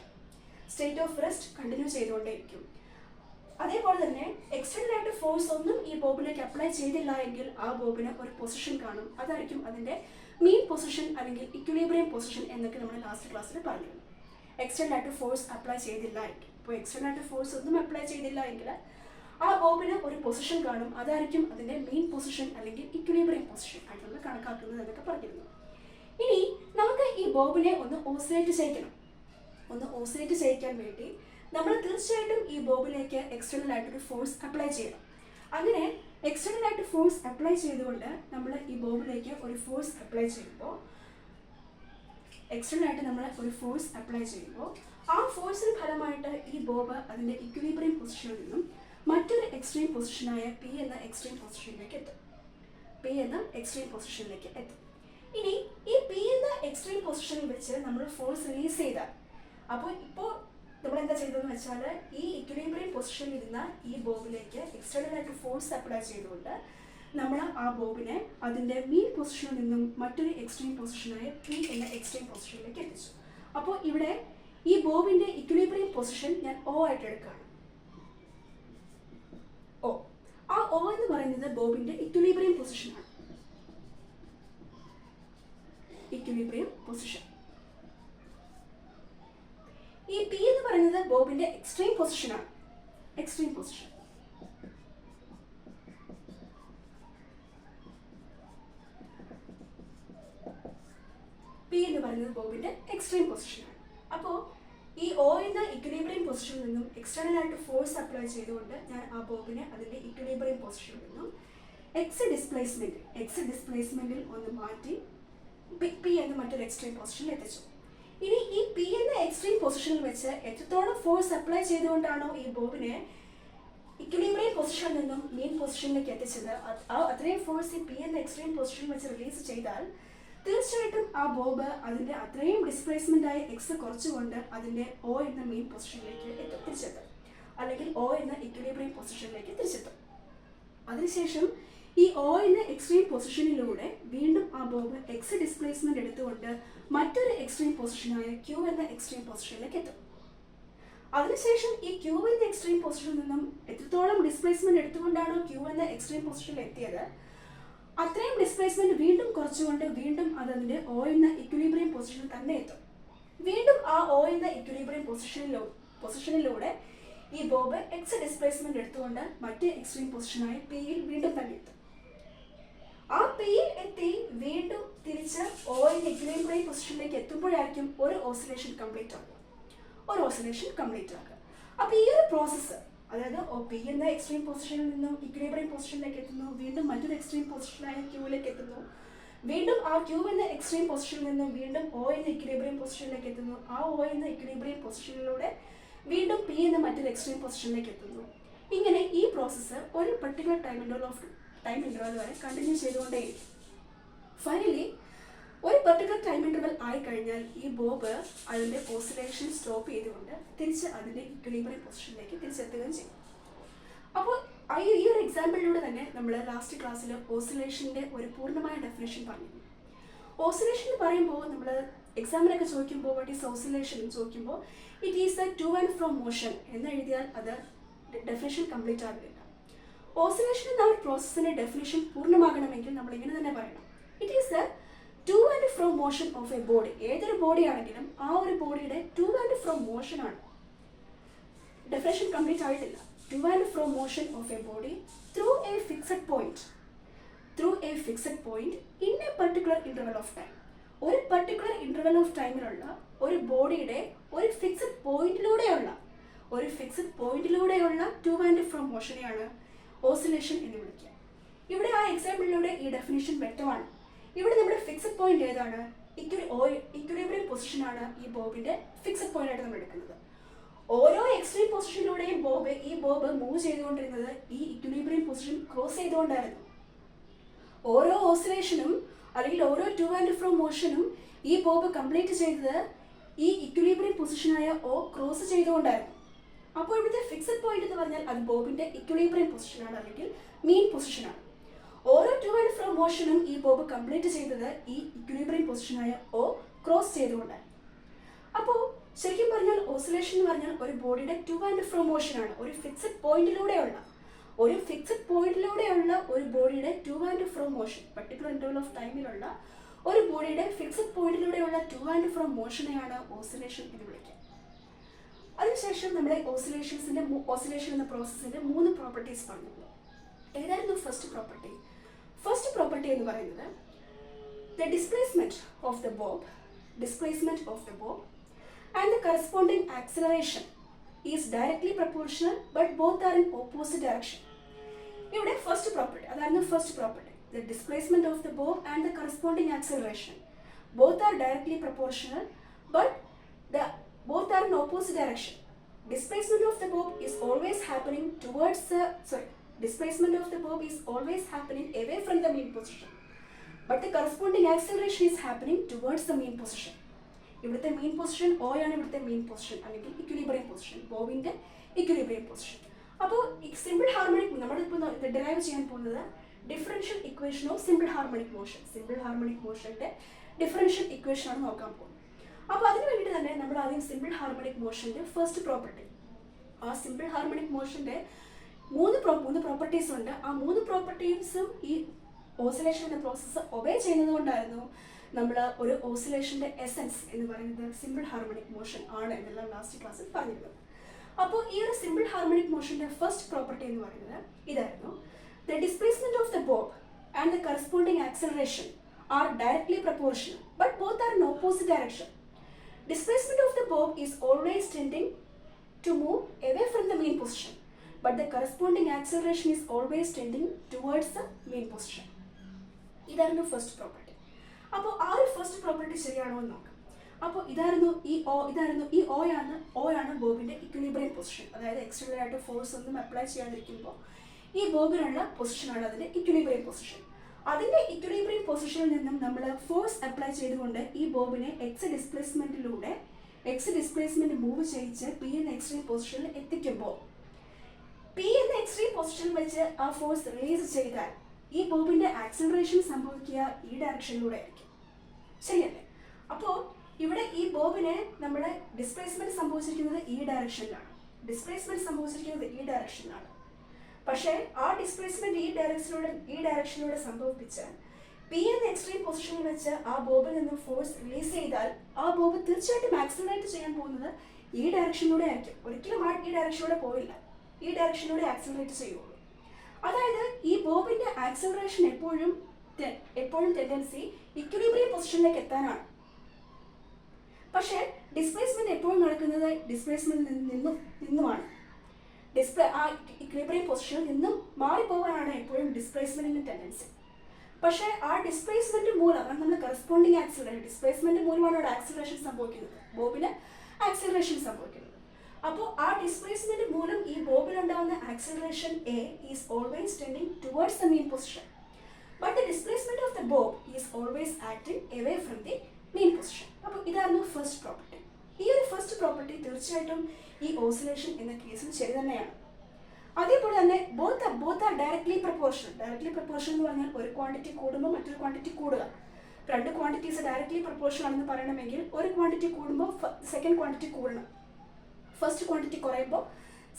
state of rest continue ചെയ്തുകൊണ്ടേയിരിക്കും. അതേപോലെ തന്നെ എക്സ്റ്റേണൽ ആയിട്ട് ഫോഴ്സ് ഒന്നും ഈ ബോബിലേക്ക് അപ്ലൈ ചെയ്തില്ല എങ്കിൽ ആ ബോബിന് ഒരു പൊസിഷൻ കാണും. അതായിരിക്കും അതിൻ്റെ മീൻ പൊസിഷൻ അല്ലെങ്കിൽ ഇക്വിലിബ്രിയം പൊസിഷൻ എന്നൊക്കെ നമ്മൾ ലാസ്റ്റ് ക്ലാസ്സിൽ പറഞ്ഞു. എക്സ്റ്റേണൽ ആയിട്ട് ഫോഴ്സ് അപ്ലൈ ചെയ്തില്ല എങ്കിൽ, ഇപ്പോൾ എക്സ്റ്റേണൽ ആയിട്ട് ഫോഴ്സ് ഒന്നും അപ്ലൈ ചെയ്തില്ല എങ്കിൽ ആ ബോബിന് ഒരു പൊസിഷൻ കാണും. അതായിരിക്കും അതിൻ്റെ മീൻ പൊസിഷൻ അല്ലെങ്കിൽ ഇക്വിലിബ്രിയം പൊസിഷൻ ആയിട്ട് നമ്മൾ കണക്കാക്കുന്നത് എന്നൊക്കെ പറഞ്ഞിരുന്നു. ഇനി നമുക്ക് ഈ ബോബിനെ ഒന്ന് ഓസിലേറ്റ് ചെയ്യിക്കാൻ വേണ്ടി നമ്മൾ തീർച്ചയായിട്ടും ഈ ബോബിലേക്ക് എക്സ്റ്റേണൽ ആയിട്ടൊരു ഫോഴ്സ് അപ്ലൈ ചെയ്യണം. അങ്ങനെ എക്സ്റ്റേണൽ ആയിട്ട് ഫോഴ്സ് അപ്ലൈ ചെയ്തുകൊണ്ട് നമ്മൾ ഈ ബോബിലേക്ക് ഒരു ഫോഴ്സ് അപ്ലൈ ചെയ്യുമ്പോൾ ആ ഫോഴ്സിന് ഫലമായിട്ട് ഈ ബോബ് അതിൻ്റെ ഇക്വിലിബ്രിയം പൊസിഷനിൽ നിന്നും മറ്റൊരു എക്സ്ട്രീം പൊസിഷനായ പി എന്ന എക്സ്ട്രീം പൊസിഷനിലേക്ക് എത്തും. ഇനി ഈ പി എന്ന എക്സ്ട്രീം പൊസിഷനിൽ വെച്ച് നമ്മൾ ഫോഴ്സ് റിലീസ് ചെയ്താൽ, അപ്പോൾ ഇപ്പോൾ നമ്മൾ എന്താ ചെയ്തതെന്ന് വെച്ചാൽ ഈ ഇക്വിലിബ്രിയം പൊസിഷനിൽ ഇരുന്ന ഈ ബോബിലേക്ക് എക്സ്റ്റേണൽ ആയിട്ട് ഫോഴ്സ് അപ്ലൈ ചെയ്തുകൊണ്ട് നമ്മൾ ആ ബോബിനെ അതിൻ്റെ മീൻ പൊസിഷനിൽ നിന്നും മറ്റൊരു എക്സ്ട്രീം പൊസിഷനായ പി എന്ന എക്സ്ട്രീം പൊസിഷനിലേക്ക് എത്തിച്ചു. അപ്പോൾ ഇവിടെ ഈ ബോബിൻ്റെ ഇക്വിലിബ്രിയം പൊസിഷൻ ഞാൻ O ആയിട്ട് എടുക്കുകയാണ്. ആ O എന്ന് പറയുന്നത് ബോബിൻ്റെ ഇക്വിലിബ്രിയം പൊസിഷനാണ്. ഈ P എന്ന് പറയുന്നത് ബോബിൻ്റെ എക്സ്ട്രീം പൊസിഷനാണ്. അപ്പോൾ ഈ O എന്ന ഇക്വിലിബ്രിയം പൊസിഷനിൽ നിന്നും എക്സ്റ്റേണൽ ആയിട്ട് ഫോഴ്സ് അപ്ലൈ ചെയ്തുകൊണ്ട് ഞാൻ ആ ബോബിനെ അതിൻ്റെ ഇക്വിലിബ്രിയം പൊസിഷനിൽ നിന്നും എക്സ് ഡിസ്പ്ലേസ്മെന്റിൽ ഒന്ന് മാറ്റി പി എന്ന മറ്റൊരു എക്സ്ട്രീം പൊസിഷനിൽ എത്തിച്ചു. ഇനി ഈ പി എന്ന എക്സ്ട്രീം പൊസിഷനിൽ വെച്ച് എത്രത്തോളം ഫോഴ്സ് അപ്ലൈ ചെയ്തുകൊണ്ടാണോ ഈ ബോബിനെ ഇക്വിലിബ്രിയം പൊസിഷനിൽ നിന്നും മീൻ പൊസിഷനിലേക്ക് എത്തിച്ചത്, അത്രയും ഫോഴ്സ് ഈ പി എന്ന എക്സ്ട്രീം പൊസിഷനിൽ വെച്ച് റിലീസ് ചെയ്താൽ തീർച്ചയായിട്ടും ആ ബോബ് അതിൻ്റെ അത്രയും ഡിസ്പ്ലേസ്മെന്റ് ആയ എക്സ് കുറച്ചുകൊണ്ട് അതിൻ്റെ O എന്ന മീൻ പൊസിഷനിലേക്ക് തിരിച്ചെത്തും, അല്ലെങ്കിൽ O എന്ന ഇക്വിലിബ്രിയം പൊസിഷനിലേക്ക് തിരിച്ചെത്തും. അതിനുശേഷം ഈ O എന്ന എക്സ്ട്രീം പൊസിഷനിലൂടെ വീണ്ടും ആ ബോബ് എക്സ് ഡിസ്പ്ലേസ്മെന്റ് എടുത്തുകൊണ്ട് മറ്റൊരു എക്സ്ട്രീം പൊസിഷനായ Q എന്ന എക്സ്ട്രീം പൊസിഷനിലേക്ക് എത്തും. അതിനുശേഷം ഈ Q എന്ന എക്സ്ട്രീം പൊസിഷനിൽ നിന്നും എത്രത്തോളം ഡിസ്പ്ലേസ്മെന്റ് എടുത്തുകൊണ്ടാണോ Q എന്ന എക്സ്ട്രീം പൊസിഷനിൽ എത്തിയത്, അത്രയും ഡിസ്പ്ലേസ്മെന്റ് വീണ്ടും കുറച്ചുകൊണ്ട് വീണ്ടും അതിൻ്റെ O എന്ന ഇക്വിലിബ്രിയം പൊസിഷനിൽ തന്നെ എത്തും. വീണ്ടും ആ O എന്ന ഇക്വിലിബ്രിയം പൊസിഷനിലൂടെ ഈ ബോബ് എക്സ് ഡിസ്പ്ലേസ്മെന്റ് എടുത്തുകൊണ്ട് മറ്റേ എക്സ്ട്രീം പൊസിഷനായ പിയിൽ വീണ്ടും തന്നെ എത്തും. ആ പിയിൽ എത്തി വീണ്ടും തിരിച്ച് O എന്ന ഇക്വിലിബ്രിയം പൊസിഷനിലേക്ക് എത്തുമ്പോഴായിരിക്കും ഒരു ഓസിലേഷൻ കംപ്ലീറ്റ് ആകുക. അപ്പോൾ ഈ ഒരു പ്രോസസ്സ്, അതായത് പി എന്ന എക്സ്ട്രീം പൊസിഷനിൽ നിന്നും ഇക്വിലിബ്രിയം പൊസിഷനിലേക്ക് എത്തുന്നു, വീണ്ടും മറ്റൊരു എക്സ്ട്രീം പൊസിഷനായ ക്യൂവിലേക്ക് എത്തുന്നു, വീണ്ടും ആ ക്യൂ എന്ന എക്സ്ട്രീം പൊസിഷനിൽ നിന്നും വീണ്ടും O എന്ന ഇക്വിലിബ്രിയം പൊസിഷനിലേക്ക് എത്തുന്നു, ആ O എന്ന ഇക്വിലിബ്രിയം പൊസിഷനിലൂടെ വീണ്ടും പി എന്ന മറ്റൊരു എക്സ്ട്രീം പൊസിഷനിലേക്ക് എത്തുന്നു. ഇങ്ങനെ ഈ പ്രോസസ്സ് ഒരു പർട്ടിക്കുലർ ടൈം ഇൻ്റർവൽ വരെ കണ്ടിന്യൂ ചെയ്തുകൊണ്ടേയിരിക്കും. ഫൈനലി ഒരു പർട്ടിക്കുലർ ടൈം ഇൻ്റർവൽ ആയി കഴിഞ്ഞാൽ ഈ ബോബ് അതിൻ്റെ ഓസിലേഷൻ സ്റ്റോപ്പ് ചെയ്തുകൊണ്ട് തിരിച്ച് അതിൻ്റെ ഇക്വിലിബ്രിയം പൊസിഷനിലേക്ക് തിരിച്ചെത്തുകയും ചെയ്യും. അപ്പോൾ ഈ ഒരു എക്സാമ്പിളിലൂടെ തന്നെ നമ്മൾ ലാസ്റ്റ് ക്ലാസ്സിൽ ഓസിലേഷൻ്റെ ഒരു പൂർണ്ണമായ ഡെഫിനേഷൻ പറഞ്ഞിരുന്നു. ഓസിലേഷൻ എന്ന് പറയുമ്പോൾ നമ്മൾ എക്സാമിനൊക്കെ ചോദിക്കുമ്പോൾ വാട്ട് ഈസ് ഓസിലേഷൻ എന്ന് ചോദിക്കുമ്പോൾ it is a to and from motion എന്ന് എഴുതിയാൽ അത് ഡെഫിനേഷൻ കംപ്ലീറ്റ് ആകില്ല. ഓസിലേഷൻ എന്ന ഒരു പ്രോസസ്സിൻ്റെ ഡെഫിനേഷൻ പൂർണ്ണമാകണമെങ്കിൽ നമ്മൾ ഇങ്ങനെ തന്നെ പറയണം. It is a to and from motion of a body. ഏതൊരു ബോഡി ആണെങ്കിലും ആ ഒരു ബോഡിയുടെ ടു ആൻഡ് ഫ്രം മോഷൻ ആണ്. ഡെഫിനേഷൻ കംപ്ലീറ്റ് ആയിട്ടില്ല. To and from motion of a body through a fixed point in a particular interval of time. ഒരു particular interval of ടൈമിലുള്ള ഒരു ബോഡിയുടെ ഒരു ഫിക്സഡ് പോയിന്റിലൂടെയുള്ള ടു ആൻഡ് ഫ്രം മോഷനെയാണ് ഓസിലേഷൻ എന്ന് വിളിക്കുക. ഇവിടെ ആ എക്സാമ്പിളിലൂടെ ഈ ഡെഫിനേഷൻ വ്യക്തമാണ്. ഇവിടെ നമ്മുടെ ഫിക്സഡ് പോയിന്റ് ഏതാണ്? ഇക്വിലിബ്രിയം പൊസിഷനാണ് ഈ ബോബിന്റെ ഫിക്സഡ് പോയിന്റ് ആയിട്ട് നമ്മൾ എടുക്കുന്നത്. ഓരോ എക്സ്ട്രീം പൊസിഷനിലൂടെയും ഈ ബോബ് മൂവ് ചെയ്തുകൊണ്ടിരുന്നത് ഈ ഇക്വിലിബ്രിയം പൊസിഷൻ ക്രോസ് ചെയ്തുകൊണ്ടായിരുന്നു. ഓരോ ഓസിലേഷനും അല്ലെങ്കിൽ ഓരോ ടു ആൻഡ് ഫ്രം മോഷനും ഈ ബോബ് കംപ്ലീറ്റ് ചെയ്തത് ഈ ഇക്വിലിബ്രിയം പൊസിഷനായ O ക്രോസ് ചെയ്തുകൊണ്ടായിരുന്നു. അപ്പോൾ ഇവിടുത്തെ ഫിക്സഡ് പോയിന്റ് എന്ന് പറഞ്ഞാൽ അത് ബോബിന്റെ ഇക്വിലിബ്രിയം പൊസിഷനാണ്, അല്ലെങ്കിൽ മീൻ പൊസിഷനാണ്. ഓരോ ടു ആൻഡ് ഫ്രോ മോഷനും ഈ ബോബ് കംപ്ലീറ്റ് ചെയ്തത് ഈ ഇക്വിലിബ്രിയം പൊസിഷനായ O ക്രോസ് ചെയ്തുകൊണ്ടാണ്. അപ്പോൾ ശരിക്കും പറഞ്ഞാൽ ഓസിലേഷൻ എന്ന് പറഞ്ഞാൽ ഒരു ബോഡിയുടെ ടു ആൻഡ് ഫ്രോ മോഷനാണ്. ഒരു ഫിക്സഡ് പോയിന്റിലൂടെയുള്ള ഒരു ബോഡിയുടെ to and fro motion, particular interval of ടൈമിലുള്ള ഒരു ബോഡിയുടെ ഫിക്സഡ് പോയിന്റിലൂടെയുള്ള ടു ആൻഡ് ഫ്രോ മോഷനെയാണ് ഓസിലേഷൻ എന്ന് വിളിക്കുക. അതിനുശേഷം നമ്മുടെ ഓസിലേഷൻ എന്ന പ്രോസസ്സിന്റെ 3 പ്രോപ്പർട്ടീസ് പറഞ്ഞു. ഏതായിരുന്നു ഫസ്റ്റ് പ്രോപ്പർട്ടി? ഫസ്റ്റ് പ്രോപ്പർട്ടി എന്ന് പറയുന്നത് the displacement of the bob and the corresponding acceleration is directly proportional but both are in opposite direction. ഇവിടെ ഫസ്റ്റ് പ്രോപ്പർട്ടി, അതായിരുന്നു first property. The displacement of the bob and the corresponding acceleration both are directly proportional but both are in opposite direction. Displacement of the bob is always happening away from the mean position, but the corresponding acceleration is happening towards the mean position. ഇവിടുത്തെ mean position O ആണ്, ഇവിടുത്തെ mean position അല്ലെങ്കിൽ equilibrium position, ബോബിന്റെ equilibrium position. അപ്പോൾ simple harmonic നമ്മളിപ്പോൾ derive ചെയ്യാൻ പോകുന്നത് differential equation of simple harmonic മോഷന്റെ ഡിഫറൻഷ്യൽ ഇക്വേഷൻ ആണ് നോക്കാൻ പോകുന്നത്. അപ്പോൾ അതിന് വേണ്ടി തന്നെ നമ്മൾ ആദ്യം സിമ്പിൾ ഹാർമോണിക് മോഷന്റെ ഫസ്റ്റ് പ്രോപ്പർട്ടി, ആ സിമ്പിൾ ഹാർമോണിക് മോഷന്റെ മൂന്ന് പ്രോപ്പർട്ടീസ് ഉണ്ട്. ആ 3 പ്രോപ്പർട്ടീസും ഈ ഓസിലേഷൻ എന്ന പ്രോസസ്സ് ഒബേ ചെയ്യുന്നത് കൊണ്ടായിരുന്നു നമ്മൾ ഒരു ഓസിലേഷന്റെ എസൻസ് എന്ന് പറയുന്നത് സിമ്പിൾ ഹാർമോണിക് മോഷൻ ആണ് എന്നെല്ലാം ലാസ്റ്റ് ക്ലാസ്സിൽ പറഞ്ഞിരുന്നത്. അപ്പോൾ ഈ ഒരു സിമ്പിൾ ഹാർമോണിക് മോഷന്റെ ഫസ്റ്റ് പ്രോപ്പർട്ടി എന്ന് പറയുന്നത് ഇതായിരുന്നു: the displacement of the bob and the corresponding acceleration are directly proportional but both are in opposite direction. Displacement of the bob is always tending to move away from the mean position, but the corresponding acceleration is always tending towards the mean position. ഇതായിരുന്നു first property. അപ്പോൾ ആ ഒരു first property ശരിയാണോ എന്ന് നോക്കാം. അപ്പോൾ ഇതായിരുന്നു ഈ O ആണ് ബോബിന്റെ ഇക്വിലിബ്രിയം പൊസിഷൻ. അതായത് എക്സ്റ്റേണൽ ആയിട്ട് ഫോഴ്സ് ഒന്നും അപ്ലൈ ചെയ്യാതിരിക്കുമ്പോൾ ഈ ബോബിനുള്ള പൊസിഷനാണ് അതിന്റെ ഇക്വിലിബ്രിയം പൊസിഷൻ. അതിന്റെ ഇക്വിലിബ്രിയം പൊസിഷനിൽ നിന്നും നമ്മൾ ഫോഴ്സ് അപ്ലൈ ചെയ്തുകൊണ്ട് ഈ ബോബിനെ എക്സ് ഡിസ്പ്ലേസ്മെന്റ് മൂവ് ചെയ്യിച്ച് P എന്ന എക്സ്ട്രീം പൊസിഷനിൽ എത്തിക്കുമ്പോൾ P എന്ന എക്സ്ട്രീം പൊസിഷനിൽ വെച്ച് ആ ഫോഴ്സ് റിലീസ് ചെയ്താൽ ഈ ബോബിന്റെ ആക്സിലറേഷൻ സംഭവിക്കുക ഈ ഡയറക്ഷനിലൂടെ ആയിരിക്കും. ശരിയല്ലേ? അപ്പോൾ ഇവിടെ ഈ ബോബിനെ നമ്മുടെ ഡിസ്പ്ലേസ്മെന്റ് സംഭവിച്ചിരിക്കുന്നത് ഈ ഡയറക്ഷനിലാണ്. പക്ഷേ ആ ഡിസ്പ്ലേസ്മെന്റ് ഈ ഡയറക്ഷനിലൂടെ സംഭവിപ്പിച്ച് P എന്ന എക്സ്ട്രീം പൊസിഷനിൽ വെച്ച് ആ ബോബിൽ നിന്നും ഫോഴ്സ് റിലീസ് ചെയ്താൽ ആ ബോബ് തീർച്ചയായിട്ടും ആക്സിലറേറ്റ് ചെയ്യാൻ പോകുന്നത് ഈ ഡയറക്ഷനിലൂടെ ആയിരിക്കും. ഒരിക്കലും ഈ ഡയറക്ഷനിലൂടെ പോയില്ല, ഈ ഡയറക്ഷനിലൂടെ ആക്സിലറേറ്റ് ചെയ്യുള്ളൂ. അതായത് ഈ ബോബിന്റെ ആക്സിലറേഷൻ എപ്പോഴും ടെൻഡൻസി ഇക്വിലിബ്രിയം പൊസിഷനിലേക്ക് എത്താനാണ്. പക്ഷേ ഡിസ്പ്ലേസ്മെന്റ് എപ്പോഴും നടക്കുന്നത് ഡിസ്പ്ലേസ്മെന്റിൽ നിന്നുമാണ്. ആ ഇക്വിലിബ്രിയം പൊസിഷനിൽ നിന്നും മാറിപ്പോകാനാണ് എപ്പോഴും ഡിസ്പ്ലേസ്മെന്റിന്റെ ടെൻഡൻസി. പക്ഷേ ആ ഡിസ്പ്ലേസ്മെന്റ് മൂലം നമ്മൾ കറസ്പോണ്ടിങ് ആക്സിലറേഷൻ, ഡിസ്പ്ലേസ്മെന്റ് മൂലമാണ് അവിടെ ആക്സിലറേഷൻ സംഭവിക്കുന്നത്, ബോബിന് ആക്സിലറേഷൻ സംഭവിക്കുന്നത്. അപ്പോൾ ആ ഡിസ്പ്ലേസ്മെന്റ് മൂലം ഈ ബോബിലുണ്ടാകുന്ന acceleration A is always tending towards the mean position, but the displacement of the bob is always acting away from the mean position. അപ്പോൾ ഇതായിരുന്നു ഫസ്റ്റ് പ്രോപ്പർട്ടി. ഈ ഒരു ഫസ്റ്റ് പ്രോപ്പർട്ടി തീർച്ചയായിട്ടും ഈ ഓസിലേഷൻ എന്ന കേസിൽ ശരി തന്നെയാണ്. അതേപോലെ തന്നെ both are directly proportional. Directly proportional എന്ന് പറഞ്ഞാൽ ഒരു ക്വാണ്ടിറ്റി കൂടുമ്പോൾ മറ്റൊരു ക്വാണ്ടിറ്റി കൂടുക. രണ്ട് ക്വാണ്ടിറ്റീസ് ഡയറക്ട്ലി പ്രൊപ്പോർഷണൽ ആണെന്ന് പറയണമെങ്കിൽ ഒരു ക്വാണ്ടിറ്റി കൂടുമ്പോൾ സെക്കൻഡ് ക്വാണ്ടിറ്റി കൂടണം, ഫസ്റ്റ് ക്വാണ്ടിറ്റി കുറയുമ്പോൾ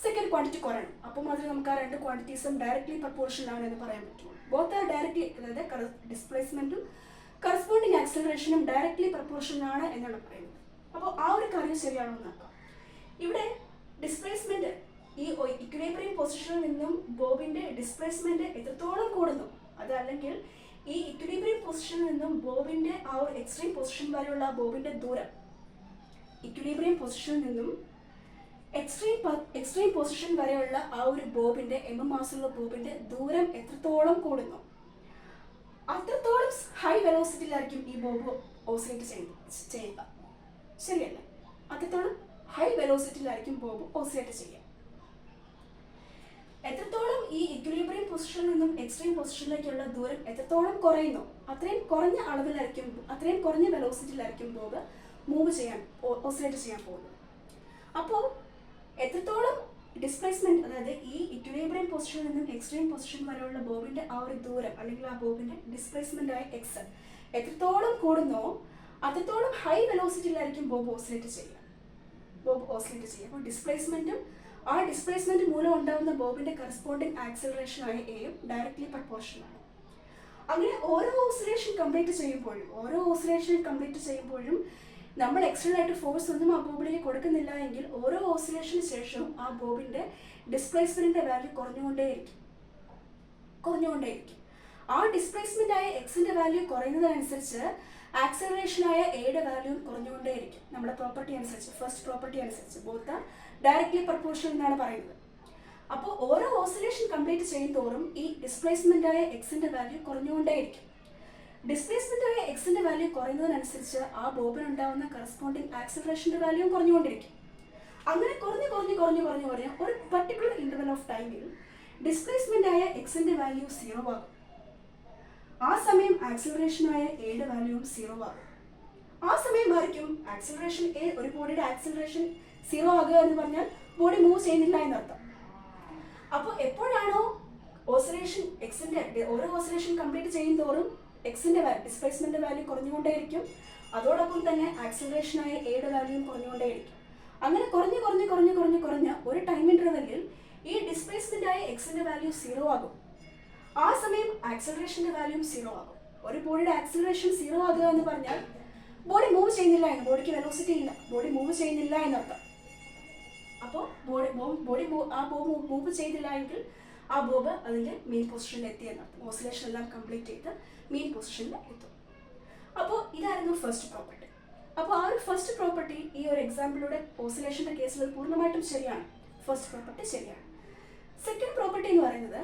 സെക്കൻഡ് ക്വാണ്ടിറ്റി കുറയണം. അപ്പോൾ മാത്രമേ നമുക്ക് ആ രണ്ട് ക്വാണ്ടിറ്റീസും ഡയറക്ട്ലി പ്രൊപ്പോർഷണൽ ആണ് എന്ന് പറയാൻ പറ്റുള്ളൂ. ബോത്ത് ആർ ഡയറക്ട്ലി, അതായത് ഡിസ്പ്ലേസ്മെന്റും കറസ്പോണ്ടിങ് ആക്സിലറേഷനും ഡയറക്ട്ലി പ്രൊപ്പോർഷണൽ ആണ് എന്നാണ് പറയുന്നത്. അപ്പോൾ ആ ഒരു കാര്യം ശരിയാണോ എന്ന് നോക്കാം. ഇവിടെ ഡിസ്പ്ലേസ്മെന്റ് ഈ ഇക്വിലിബ്രിയം പൊസിഷനിൽ നിന്നും ബോബിന്റെ ഡിസ്പ്ലേസ്മെന്റ് എത്രത്തോളം കൂടുന്നു, അതല്ലെങ്കിൽ ഈ ഇക്വിലിബ്രിയം പൊസിഷനിൽ നിന്നും ബോബിന്റെ ആ ഒരു എക്സ്ട്രീം പൊസിഷൻ വരെയുള്ള ബോബിന്റെ ദൂരം, ഇക്വിലിബ്രിയം പൊസിഷനിൽ നിന്നും എക്സ്ട്രീം പൊസിഷൻ വരെയുള്ള ആ ഒരു ബോബിന്റെ മാസുള്ള ബോബിന്റെ ദൂരം എത്രത്തോളം കൂടുന്നു അത്രത്തോളം ഹൈ വെലോസിറ്റിയിലായിരിക്കും ഈ ബോബ് ഓസിലേറ്റ് ചെയ്യുക. ശരിയല്ലേ? അത്രത്തോളം ഹൈ വെലോസിറ്റിയിലായിരിക്കും ബോബ് ഓസിലേറ്റ് ചെയ്യുക. എത്രത്തോളം ഈ ഇക്വിലിബ്രിയം പൊസിഷനിൽ നിന്നും എക്സ്ട്രീം പൊസിഷനിലേക്കുള്ള ദൂരം എത്രത്തോളം കുറയുന്നു അത്രയും കുറഞ്ഞ വെലോസിറ്റിയിലായിരിക്കും ബോബ് ഓസിലേറ്റ് ചെയ്യാൻ പോകുന്നത്. അപ്പോൾ എത്രത്തോളം ഡിസ്പ്ലേസ്മെന്റ്, അതായത് ഈ ഇക്വിലിബ്രിയം പൊസിഷനിൽ നിന്നും എക്സ്ട്രീം പൊസിഷൻ വരെയുള്ള ബോബിന്റെ ആ ഒരു ദൂരം അല്ലെങ്കിൽ ആ ബോബിന്റെ ഡിസ്പ്ലേസ്മെന്റ് ആയ എക്സ് എത്രത്തോളം കൂടുന്നോ അത്രത്തോളം ഹൈ വെലോസിറ്റിയിലായിരിക്കും ബോബ് ഓസിലേറ്റ് ചെയ്യുക. അപ്പോൾ ഡിസ്പ്ലേസ്മെന്റും ആ ഡിസ്പ്ലേസ്മെന്റ് മൂലം ഉണ്ടാകുന്ന ബോബിന്റെ കറസ്പോണ്ടിങ് ആക്സിലറേഷൻ ആയ എയും ഡയറക്ട്ലി പ്രൊപ്പോർഷണലാണ്. അങ്ങനെ ഓരോ ഓസിലേഷൻ കംപ്ലീറ്റ് ചെയ്യുമ്പോഴും നമ്മൾ എക്സ്റ്റേണൽ ആയിട്ട് ഫോഴ്സ് ഒന്നും ആ ബോബിലേക്ക് കൊടുക്കുന്നില്ല എങ്കിൽ ഓരോ ഓസിലേഷന് ശേഷവും ആ ബോബിന്റെ ഡിസ്പ്ലേസ്മെന്റിന്റെ വാല്യൂ കുറഞ്ഞുകൊണ്ടേയിരിക്കും. ആ ഡിസ്പ്ലേസ്മെന്റ് ആയ എക്സിന്റെ വാല്യൂ കുറയുന്നതനുസരിച്ച് ആക്സിലറേഷൻ ആയ എയുടെ വാല്യൂ കുറഞ്ഞുകൊണ്ടേയിരിക്കും. നമ്മുടെ പ്രോപ്പർട്ടി അനുസരിച്ച്, ഫസ്റ്റ് പ്രോപ്പർട്ടി അനുസരിച്ച് ബോത്ത് ഡയറക്ട്ലി പ്രൊപ്പോർഷണൽ എന്നാണ് പറയുന്നത്. അപ്പോൾ ഓരോ ഓസിലേഷൻ കംപ്ലീറ്റ് ചെയ്യുന്തോറും ഈ ഡിസ്പ്ലേസ്മെന്റ് ആയ എക്സിന്റെ വാല്യൂ കുറഞ്ഞുകൊണ്ടേയിരിക്കും. ഡിസ്പ്ലേസ്മെന്റ് ആയ എക്സിന്റെ വാല്യൂ കുറയുന്നതിനനുസരിച്ച് ആ ബോബിനുണ്ടാവുന്ന കറസ്പോണ്ടിങ് ആക്സിലറേഷന്റെ വാല്യൂ കുറഞ്ഞുകൊണ്ടിരിക്കും. അങ്ങനെ കുറഞ്ഞ് ഒരു പർട്ടിക്കുലർ ഇന്റർവൽ ഓഫ് ടൈമിൽ ഡിസ്പ്ലേസ്മെന്റ് ആയ എക്സിന്റെ വാല്യൂ 0 ആകും. ആ സമയം ആക്സിലറേഷൻ ആയ എയുടെ വാല്യൂവും 0 ആകും. ആ സമയമായിരിക്കും ആക്സിലറേഷൻ എ, ഒരു ബോഡിയുടെ ആക്സിലറേഷൻ 0 ആകുക എന്ന് പറഞ്ഞാൽ ബോഡി മൂവ് ചെയ്യുന്നില്ല എന്നർത്ഥം. അപ്പോൾ എപ്പോഴാണോ ഓസിലേഷൻ എക്സിന്റെ ഓരോ ഓസിലേഷൻ കംപ്ലീറ്റ് ചെയ്യുന്തോറും എക്സിന്റെ ഡിസ്പ്ലേസ്മെന്റ് വാല്യൂ കുറഞ്ഞുകൊണ്ടേയിരിക്കും, അതോടൊപ്പം തന്നെ ആക്സിലറേഷൻ ആയ എയുടെ വാല്യൂയും കുറഞ്ഞുകൊണ്ടേയിരിക്കും. അങ്ങനെ കുറഞ്ഞ് ഒരു ടൈം ഇന്റർവെല്ലിൽ ഈ ഡിസ്പ്ലേസ്മെന്റ് ആയ എക്സിന്റെ വാല്യൂ 0 ആകും. ആ സമയം ആക്സിലറേഷന്റെ വാല്യൂം 0 ആകും. ഒരു ബോഡിയുടെ ആക്സിലറേഷൻ 0 ആകുക എന്ന് പറഞ്ഞാൽ ബോഡി മൂവ് ചെയ്യുന്നില്ല എന്ന്, ബോഡിക്ക് വെലോസിറ്റി ഇല്ല, ബോഡി മൂവ് ചെയ്യുന്നില്ല എന്നർത്ഥം. അപ്പോൾ ബോഡി മൂവ് ചെയ്തില്ല എങ്കിൽ ആ ബോബ് അതിന്റെ മെയിൻ പൊസിഷനിൽ എത്തി എന്നർത്ഥം. ഓസിലേഷൻ എല്ലാം കംപ്ലീറ്റ് ചെയ്ത് മെയിൻ പൊസിഷനിൽ എത്തും. അപ്പോൾ ഇതായിരുന്നു ഫസ്റ്റ് പ്രോപ്പർട്ടി. അപ്പോൾ ആ ഒരു ഫസ്റ്റ് പ്രോപ്പർട്ടി ഈ ഒരു എക്സാമ്പിളിലൂടെ ഓസിലേഷന്റെ കേസിൽ പൂർണ്ണമായിട്ടും ശരിയാണ്. ഫസ്റ്റ് പ്രോപ്പർട്ടി ശരിയാണ്. സെക്കൻഡ് പ്രോപ്പർട്ടി എന്ന് പറയുന്നത്,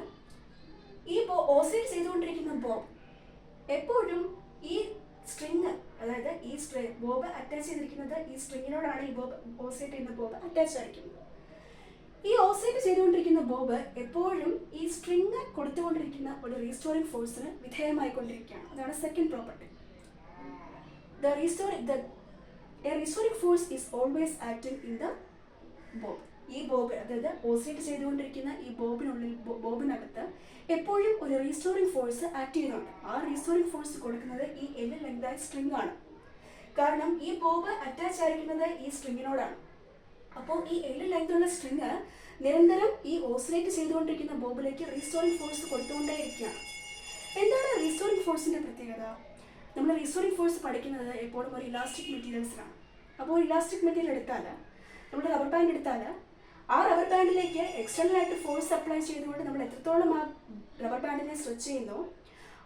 ഈ ഓസിലേറ്റ് ചെയ്തുകൊണ്ടിരിക്കുന്ന ബോബ് എപ്പോഴും ഈ സ്ട്രിങ്, അതായത് ഈ ബോബ് അറ്റാച്ച് ചെയ്തിരിക്കുന്നത് ഈ സ്ട്രിങ്ങിനോടാണ് ഈ ബോബ് ഓസിലേറ്റ് ചെയ്യുന്ന ബോബ് അറ്റാച്ച് ആയിരിക്കുന്നത്. ഈ ഓസിലേറ്റ് ചെയ്തുകൊണ്ടിരിക്കുന്ന ബോബ് എപ്പോഴും ഈ സ്ട്രിങ് കൊടുത്തുകൊണ്ടിരിക്കുന്ന ഒരു റീസ്റ്റോറിംഗ് ഫോഴ്സിന് വിധേയമായിക്കൊണ്ടിരിക്കുകയാണ്. അതാണ് second property. A restoring force is always acting in the bob. ഈ ബോബ്, അതായത് ഓസിലേറ്റ് ചെയ്തുകൊണ്ടിരിക്കുന്ന ഈ ബോബിനകത്ത് എപ്പോഴും ഒരു റീസ്റ്റോറിംഗ് ഫോഴ്സ് ആക്ട് ചെയ്യുന്നുണ്ട്. ആ റീസ്റ്റോറിംഗ് ഫോഴ്സ് കൊടുക്കുന്നത് ഈ L ലെങ്ത് ആയ സ്ട്രിങ് ആണ്. കാരണം ഈ ബോബ് അറ്റാച്ച് ആയിരിക്കുന്നത് ഈ സ്ട്രിങ്ങിനോടാണ്. അപ്പോൾ ഈ L ലെങ്ത് ഉള്ള സ്ട്രിങ് നിരന്തരം ഈ ഓസിലേറ്റ് ചെയ്തുകൊണ്ടിരിക്കുന്ന ബോബിലേക്ക് റീസ്റ്റോറിംഗ് ഫോഴ്സ് കൊടുത്തുകൊണ്ടേയിരിക്കുകയാണ്. എന്താണ് റീസ്റ്റോറിംഗ് ഫോഴ്സിന്റെ പ്രത്യേകത? നമ്മൾ റീസ്റ്റോറിംഗ് ഫോഴ്സ് പഠിക്കുന്നത് എപ്പോഴും ഒരു ഇലാസ്റ്റിക് മെറ്റീരിയൽസിലാണ്. അപ്പോൾ ഇലാസ്റ്റിക് മെറ്റീരിയൽ എടുത്താൽ, നമ്മൾ റബ്ബർ ബാൻഡ് എടുത്താൽ, ആ റബ്ബർ ബാൻഡിലേക്ക് എക്സ്റ്റേണൽ ആയിട്ട് ഫോഴ്സ് അപ്ലൈ ചെയ്തുകൊണ്ട് നമ്മൾ എത്രത്തോളം ആ റബ്ബർ ബാൻഡിനെ സ്ട്രെച്ച് ചെയ്യുന്നോ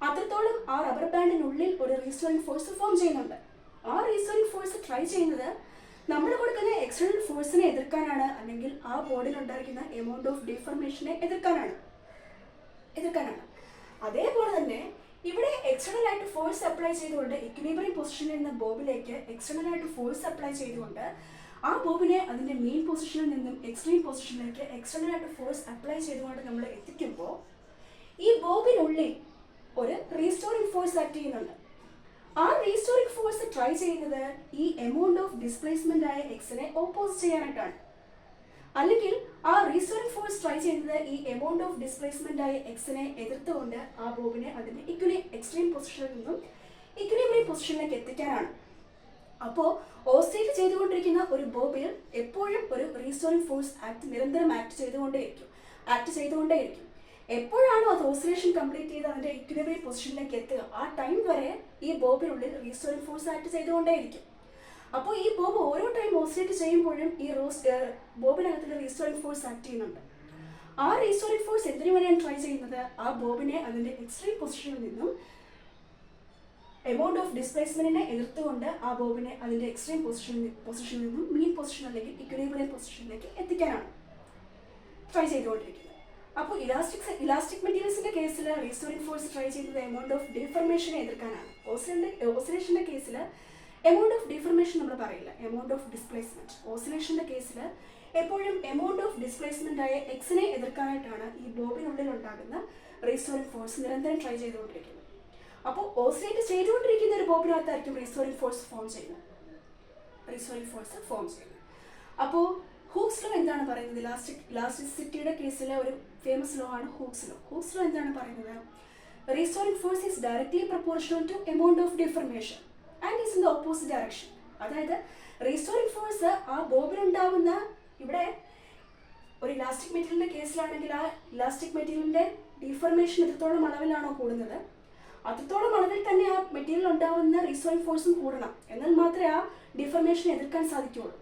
അത്രത്തോളം ആ റബ്ബർ ബാൻഡിനുള്ളിൽ ഒരു റീസ്റ്റോറിംഗ് ഫോഴ്സ് ഫോം ചെയ്യുന്നുണ്ട്. ആ റീസ്റ്റോറിംഗ് ഫോഴ്സ് ട്രൈ ചെയ്യുന്നത് നമ്മൾ കൊടുക്കുന്ന എക്സ്റ്റേണൽ ഫോഴ്സിനെ എതിർക്കാനാണ്, അല്ലെങ്കിൽ ആ ബോഡിയിൽ ഉണ്ടായിരിക്കുന്ന എമൗണ്ട് ഓഫ് ഡിഫോർമേഷനെ എതിർക്കാനാണ്. അതേപോലെ തന്നെ ഇവിടെ എക്സ്റ്റേണൽ ആയിട്ട് ഫോഴ്സ് അപ്ലൈ ചെയ്തുകൊണ്ട് ഇക്വിലിബ്രിയം പൊസിഷനിൽ നിന്ന് ബോബിലേക്ക് എക്സ്റ്റേണൽ ആയിട്ട് ഫോഴ്സ് അപ്ലൈ ചെയ്തുകൊണ്ട് ആ ബോബിനെ അതിന്റെ മെയിൻ പൊസിഷനിൽ നിന്നും എക്സ്ട്രീം പൊസിഷനിലേക്ക് എക്സ്റ്റേണൽ ആയിട്ട് ഫോഴ്സ് അപ്ലൈ ചെയ്തുകൊണ്ട് നമ്മൾ എത്തിക്കുമ്പോൾ ഈ ബോബിനുള്ളിൽ ഒരു റീസ്റ്റോറിംഗ് ഫോഴ്സ് ആക്ട് ചെയ്യുന്നുണ്ട്. ആ റീസ്റ്റോറിംഗ് ഫോഴ്സ് ട്രൈ ചെയ്യുന്നത് ഈ എമൗണ്ട് ഓഫ് ഡിസ്പ്ലേസ്മെന്റ് ആയ എക്സിനെ ഓപ്പോസ് ചെയ്യാനായിട്ടാണ്. അല്ലെങ്കിൽ ആ റീസ്റ്റോറിംഗ് ഫോഴ്സ് ട്രൈ ചെയ്യുന്നത് ഈ എമൗണ്ട് ഓഫ് ഡിസ്പ്ലേസ്മെന്റ് ആയ എക്സിനെ എതിർത്തുകൊണ്ട് ആ ബോബിനെ അതിന്റെ എക്സ്ട്രീം പൊസിഷനിൽ നിന്നും ഇക്വിലിബ്രിയം പൊസിഷനിലേക്ക് എത്തിക്കാനാണ്. അപ്പോൾ ഓസിലേറ്റ് ചെയ്തുകൊണ്ടിരിക്കുന്ന ഒരു ബോബിൽ എപ്പോഴും ഒരു റീസ്റ്റോറിംഗ് ഫോഴ്സ് നിരന്തരം ആക്ട് ചെയ്തുകൊണ്ടേയിരിക്കും. എപ്പോഴാണോ അത് ഓസിലേഷൻ കംപ്ലീറ്റ് ചെയ്ത് അതിന്റെ ഇക്വിലിബ്രിയം പൊസിഷനിലേക്ക് എത്തുക, ആ ടൈം വരെ ഈ ബോബിനുള്ളിൽ റീസ്റ്റോറിംഗ് ഫോഴ്സ് ആക്ട് ചെയ്തുകൊണ്ടേയിരിക്കും. അപ്പോൾ ഈ ബോബ് ഓരോ ടൈം ഓസിലേറ്റ് ചെയ്യുമ്പോഴും ഈ ബോബിനകത്തുള്ള റീസ്റ്റോറിംഗ് ഫോഴ്സ് ആക്ട് ചെയ്യുന്നുണ്ട്. ആ റീസ്റ്റോറിംഗ് ഫോഴ്സ് എന്തിനു വേണ്ടിയാണ് ട്രൈ ചെയ്യുന്നത്? ആ ബോബിനെ അതിന്റെ എക്സ്ട്രീം പൊസിഷനിൽ നിന്നും എമൗണ്ട് ഓഫ് ഡിസ്പ്ലേസ്മെന്റിനെ എതിർത്തുകൊണ്ട് ആ ബോബിനെ അതിന്റെ എക്സ്ട്രീം പൊസിഷനിൽ നിന്നും മീൻ പൊസിഷൻ അല്ലെങ്കിൽ ഇക്വിലിബ്രിയം പൊസിഷനിലേക്ക് എത്തിക്കാനാണ് ട്രൈ ചെയ്തുകൊണ്ടിരിക്കുന്നത്. അപ്പോൾ ഇലാസ്റ്റിക് മെറ്റീരിയൽസിന്റെ കേസിൽ റീസ്റ്റോറിംഗ് ഫോഴ്സ് ട്രൈ ചെയ്യുന്നത് എമൗണ്ട് ഓഫ് ഡിഫോർമേഷനെ എതിർക്കാനാണ്. ഓസിലേഷന്റെ കേസിൽ എമൗണ്ട് ഓഫ് ഡിഫോർമേഷൻ നമ്മൾ പറയില്ല, എമൗണ്ട് ഓഫ് ഡിസ്പ്ലേസ്മെന്റ്. ഓസിലേഷന്റെ കേസിൽ എപ്പോഴും എമൗണ്ട് ഓഫ് ഡിസ്പ്ലേസ്മെന്റ് ആയ എക്സിനെ എതിർക്കാനായിട്ടാണ് ഈ ബോബിനുള്ളിൽ ഉണ്ടാകുന്ന റീസ്റ്റോറിംഗ് ഫോഴ്സ് നിരന്തരം ട്രൈ ചെയ്തുകൊണ്ടിരിക്കുന്നത്. അപ്പോൾ ഓസിലേറ്റ് ചെയ്തുകൊണ്ടിരിക്കുന്ന ഒരു ബോബിനകത്തായിരിക്കും റീസ്റ്റോറിംഗ് ഫോഴ്സ് ഫോം ചെയ്യുന്നത്. റീസ്റ്റോറിംഗ് ഫോഴ്സ് ഫോം ചെയ്യുന്നത്. അപ്പോൾ ഹൂക്സ് ലോ എന്താണ് പറയുന്നത്? ഇലാസ്റ്റിസിറ്റിയുടെ കേസിലെ ഒരു ഫേമസ് ലോ ആണ് ഹൂക്സ് ലോ. ഹൂക്സ് ലോ എന്താണ് പറയുന്നത്? Restoring force is directly proportional to amount of deformation and is in the opposite direction. അതായത് റീസ്റ്റോറിംഗ് ഫോഴ്സ് ആ ബോബിനുണ്ടാവുന്ന, ഇവിടെ ഒരു ഇലാസ്റ്റിക് മെറ്റീരിയലിൻ്റെ കേസിലാണെങ്കിൽ ആ ഇലാസ്റ്റിക് മെറ്റീരിയലിൻ്റെ ഡിഫർമേഷൻ എത്രത്തോളം അളവിലാണോ കൂടുന്നത്, അത്രത്തോളം അളവിൽ തന്നെ ആ മെറ്റീരിയൽ ഉണ്ടാവുന്ന റീസ്റ്റോറിംഗ് ഫോഴ്സും കൂടണം. എന്നാൽ മാത്രമേ ആ ഡിഫർമേഷൻ എതിർക്കാൻ സാധിക്കുകയുള്ളൂ.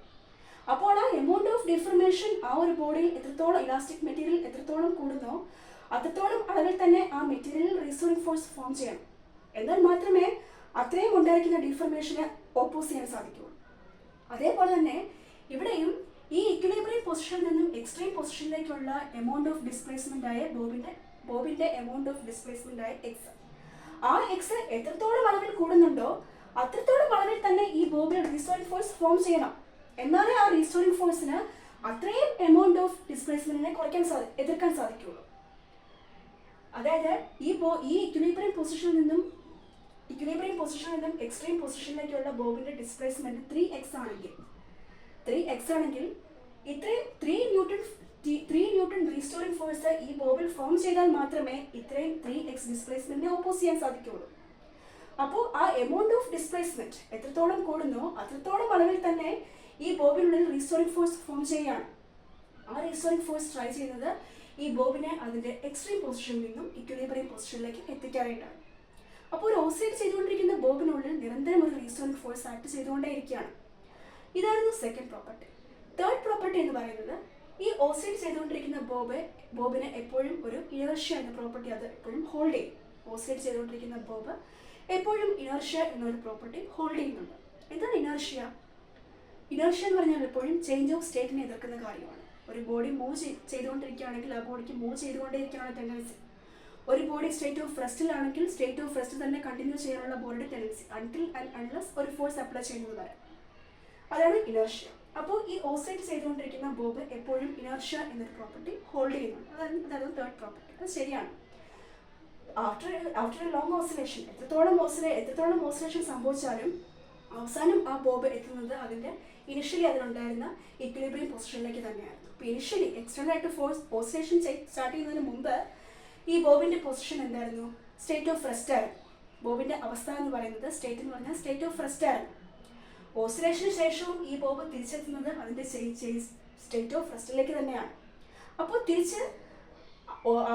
അപ്പോൾ ആ എമൗണ്ട് ഓഫ് ഡിഫർമേഷൻ ആ ഒരു ബോഡിയിൽ എത്രത്തോളം, ഇലാസ്റ്റിക് മെറ്റീരിയൽ എത്രത്തോളം കൂടുന്നോ അത്രത്തോളം അളവിൽ തന്നെ ആ മെറ്റീരിയൽ റീസ്റ്റോറിംഗ് ഫോഴ്സ് ഫോം ചെയ്യണം. എന്നാൽ മാത്രമേ അത്രയും ഉണ്ടായിരിക്കുന്ന ഡിഫർമേഷനെ ഓപ്പോസ് ചെയ്യാൻ സാധിക്കുകയുള്ളൂ. അതേപോലെ തന്നെ ഇവിടെയും ഈ ഇക്വിലിബ്രിയം പൊസിഷനിൽ നിന്നും എക്സ്ട്രീം പൊസിഷനിലേക്കുള്ള എമൗണ്ട് ഓഫ് ഡിസ്പ്ലേസ്മെന്റ് ആയ ബോബിന്റെ എമൗണ്ട് ഓഫ് ഡിസ്പ്ലേസ്മെന്റ് ആയ എക്സ്, ആ എക്സ് എത്രത്തോളം അളവിൽ കൂടുന്നുണ്ടോ അത്രത്തോളം അളവിൽ തന്നെ ഈ ബോബിൽ റീസ്റ്റോറിംഗ് ഫോഴ്സ് ഫോം ചെയ്യണം. എന്നാലേ ആ റീസ്റ്റോറിംഗ് ഫോഴ്സിന് അത്രയും എമൗണ്ട് ഓഫ് ഡിസ്പ്ലേസ്മെന്റിനെ എതിർക്കാൻ സാധിക്കുകയുള്ളൂ. അതായത് ഈ ഇക്വിലിബ്രിയം പൊസിഷനിൽ നിന്നും എക്സ്ട്രീം പൊസിഷനിലേക്കുള്ള ബോബിന്റെ ഡിസ്പ്ലേസ്മെന്റ് 3x ആണെങ്കിൽ ഇത്രയും 3 ന്യൂട്ടൺ റീസ്റ്റോറിംഗ് ഫോഴ്സ് ഈ ബോബിൽ ഫോം ചെയ്താൽ മാത്രമേ ഇത്രയും 3x ഡിസ്പ്ലേസ്മെന്റിനെ ഓപ്പോസ് ചെയ്യാൻ സാധിക്കുകയുള്ളൂ. അപ്പോൾ ആ എമൗണ്ട് ഓഫ് ഡിസ്പ്ലേസ്മെന്റ് എത്രത്തോളം കൂടുന്നോ അത്രത്തോളം അളവിൽ തന്നെ ഈ ബോബിനുള്ളിൽ റീസ്റ്റോറിംഗ് ഫോഴ്സ് ഫോം ചെയ്യുകയാണ്. ആ റീസ്റ്റോറിംഗ് ഫോഴ്സ് ട്രൈ ചെയ്യുന്നത് ഈ ബോബിനെ അതിൻ്റെ എക്സ്ട്രീം പൊസിഷനിൽ നിന്നും ഇക്വിലിബ്രിയം പൊസിഷനിലേക്ക് എത്തിക്കാനായിട്ടാണ്. അപ്പോൾ ഒരു ഓസിലേറ്റ് ചെയ്തുകൊണ്ടിരിക്കുന്ന ബോബിനുള്ളിൽ നിരന്തരം ഒരു റീസ്റ്റോറിംഗ് ഫോഴ്സ് ആക്ട് ചെയ്തുകൊണ്ടേയിരിക്കുകയാണ്. ഇതായിരുന്നു സെക്കൻഡ് പ്രോപ്പർട്ടി. തേർഡ് പ്രോപ്പർട്ടി എന്ന് പറയുന്നത്, ഈ ഓസിലേറ്റ് ചെയ്തുകൊണ്ടിരിക്കുന്ന ബോബിന് എപ്പോഴും ഒരു ഇനർഷ്യ എന്ന പ്രോപ്പർട്ടി അത് എപ്പോഴും ഹോൾഡ് ചെയ്യും. ഓസിലേറ്റ് ചെയ്തുകൊണ്ടിരിക്കുന്ന ബോബ് എപ്പോഴും ഇനർഷ്യ എന്നൊരു പ്രോപ്പർട്ടി ഹോൾഡ് ചെയ്യുന്നുണ്ട്. എന്താണ് ഇനർഷ്യ? ഇനർഷ്യ എന്ന് പറഞ്ഞാൽ എപ്പോഴും ചേഞ്ച് ഓഫ് സ്റ്റേറ്റിനെ എതിർക്കുന്ന കാര്യമാണ്. ഒരു ബോഡി മൂവ് ചെയ്തുകൊണ്ടിരിക്കുകയാണെങ്കിൽ ആ ബോഡിക്ക് മൂവ് ചെയ്തുകൊണ്ടേയിരിക്കുകയാണ് ടെൻഡൻസി. ഒരു ബോഡി സ്റ്റേറ്റ് ഓഫ് റെസ്റ്റിലാണെങ്കിൽ സ്റ്റേറ്റ് ഓഫ് റെസ്റ്റ് തന്നെ കണ്ടിന്യൂ ചെയ്യാനുള്ള ബോഡിയുടെ ടെൻഡൻസി അൺടിൽ ആൻഡ് അൺലെസ് ഒരു ഫോഴ്സ് അപ്ലൈ ചെയ്യുന്നത് വരെ. അതാണ് ഇനർഷ്യ. അപ്പോൾ ഈ ഓസിലേറ്റ് ചെയ്തുകൊണ്ടിരിക്കുന്ന ബോബ് എപ്പോഴും ഇനർഷ്യ എന്നൊരു പ്രോപ്പർട്ടി ഹോൾഡ് ചെയ്യുന്നുണ്ട്. അതായത് തേർഡ് പ്രോപ്പർട്ടി. അത് ശരിയാണ്. ആഫ്റ്റർ എ ലോങ് ഓസിലേഷൻ എത്രത്തോളം ഓസിലേഷൻ സംഭവിച്ചാലും അവസാനം ആ ബോബ് എത്തുന്നത് അതിൻ്റെ ഇനിഷ്യലി അതിലുണ്ടായിരുന്ന ഇക്വിലിബ്രിയം പൊസിഷനിലേക്ക് തന്നെയായിരുന്നു. അപ്പോൾ ഇനിഷ്യലി എക്സ്റ്റേണൽ ആയിട്ട് ഫോഴ്സ് ഓസിലേഷൻ സ്റ്റാർട്ട് ചെയ്യുന്നതിന് മുമ്പ് ഈ ബോബിൻ്റെ പൊസിഷൻ എന്തായിരുന്നു? സ്റ്റേറ്റ് ഓഫ് റെസ്റ്റ് ആയിരുന്നു. ബോബിൻ്റെ അവസ്ഥ എന്ന് പറയുന്നത് സ്റ്റേറ്റ് ഓഫ് റെസ്റ്റ് ആയിരുന്നു. ഓസിലേഷന് ശേഷവും ഈ ബോബ് തിരിച്ചെത്തുന്നത് അതിൻ്റെ സ്റ്റേറ്റ് ഓഫ് റെസ്റ്റിലേക്ക് തന്നെയാണ്. അപ്പോൾ തിരിച്ച്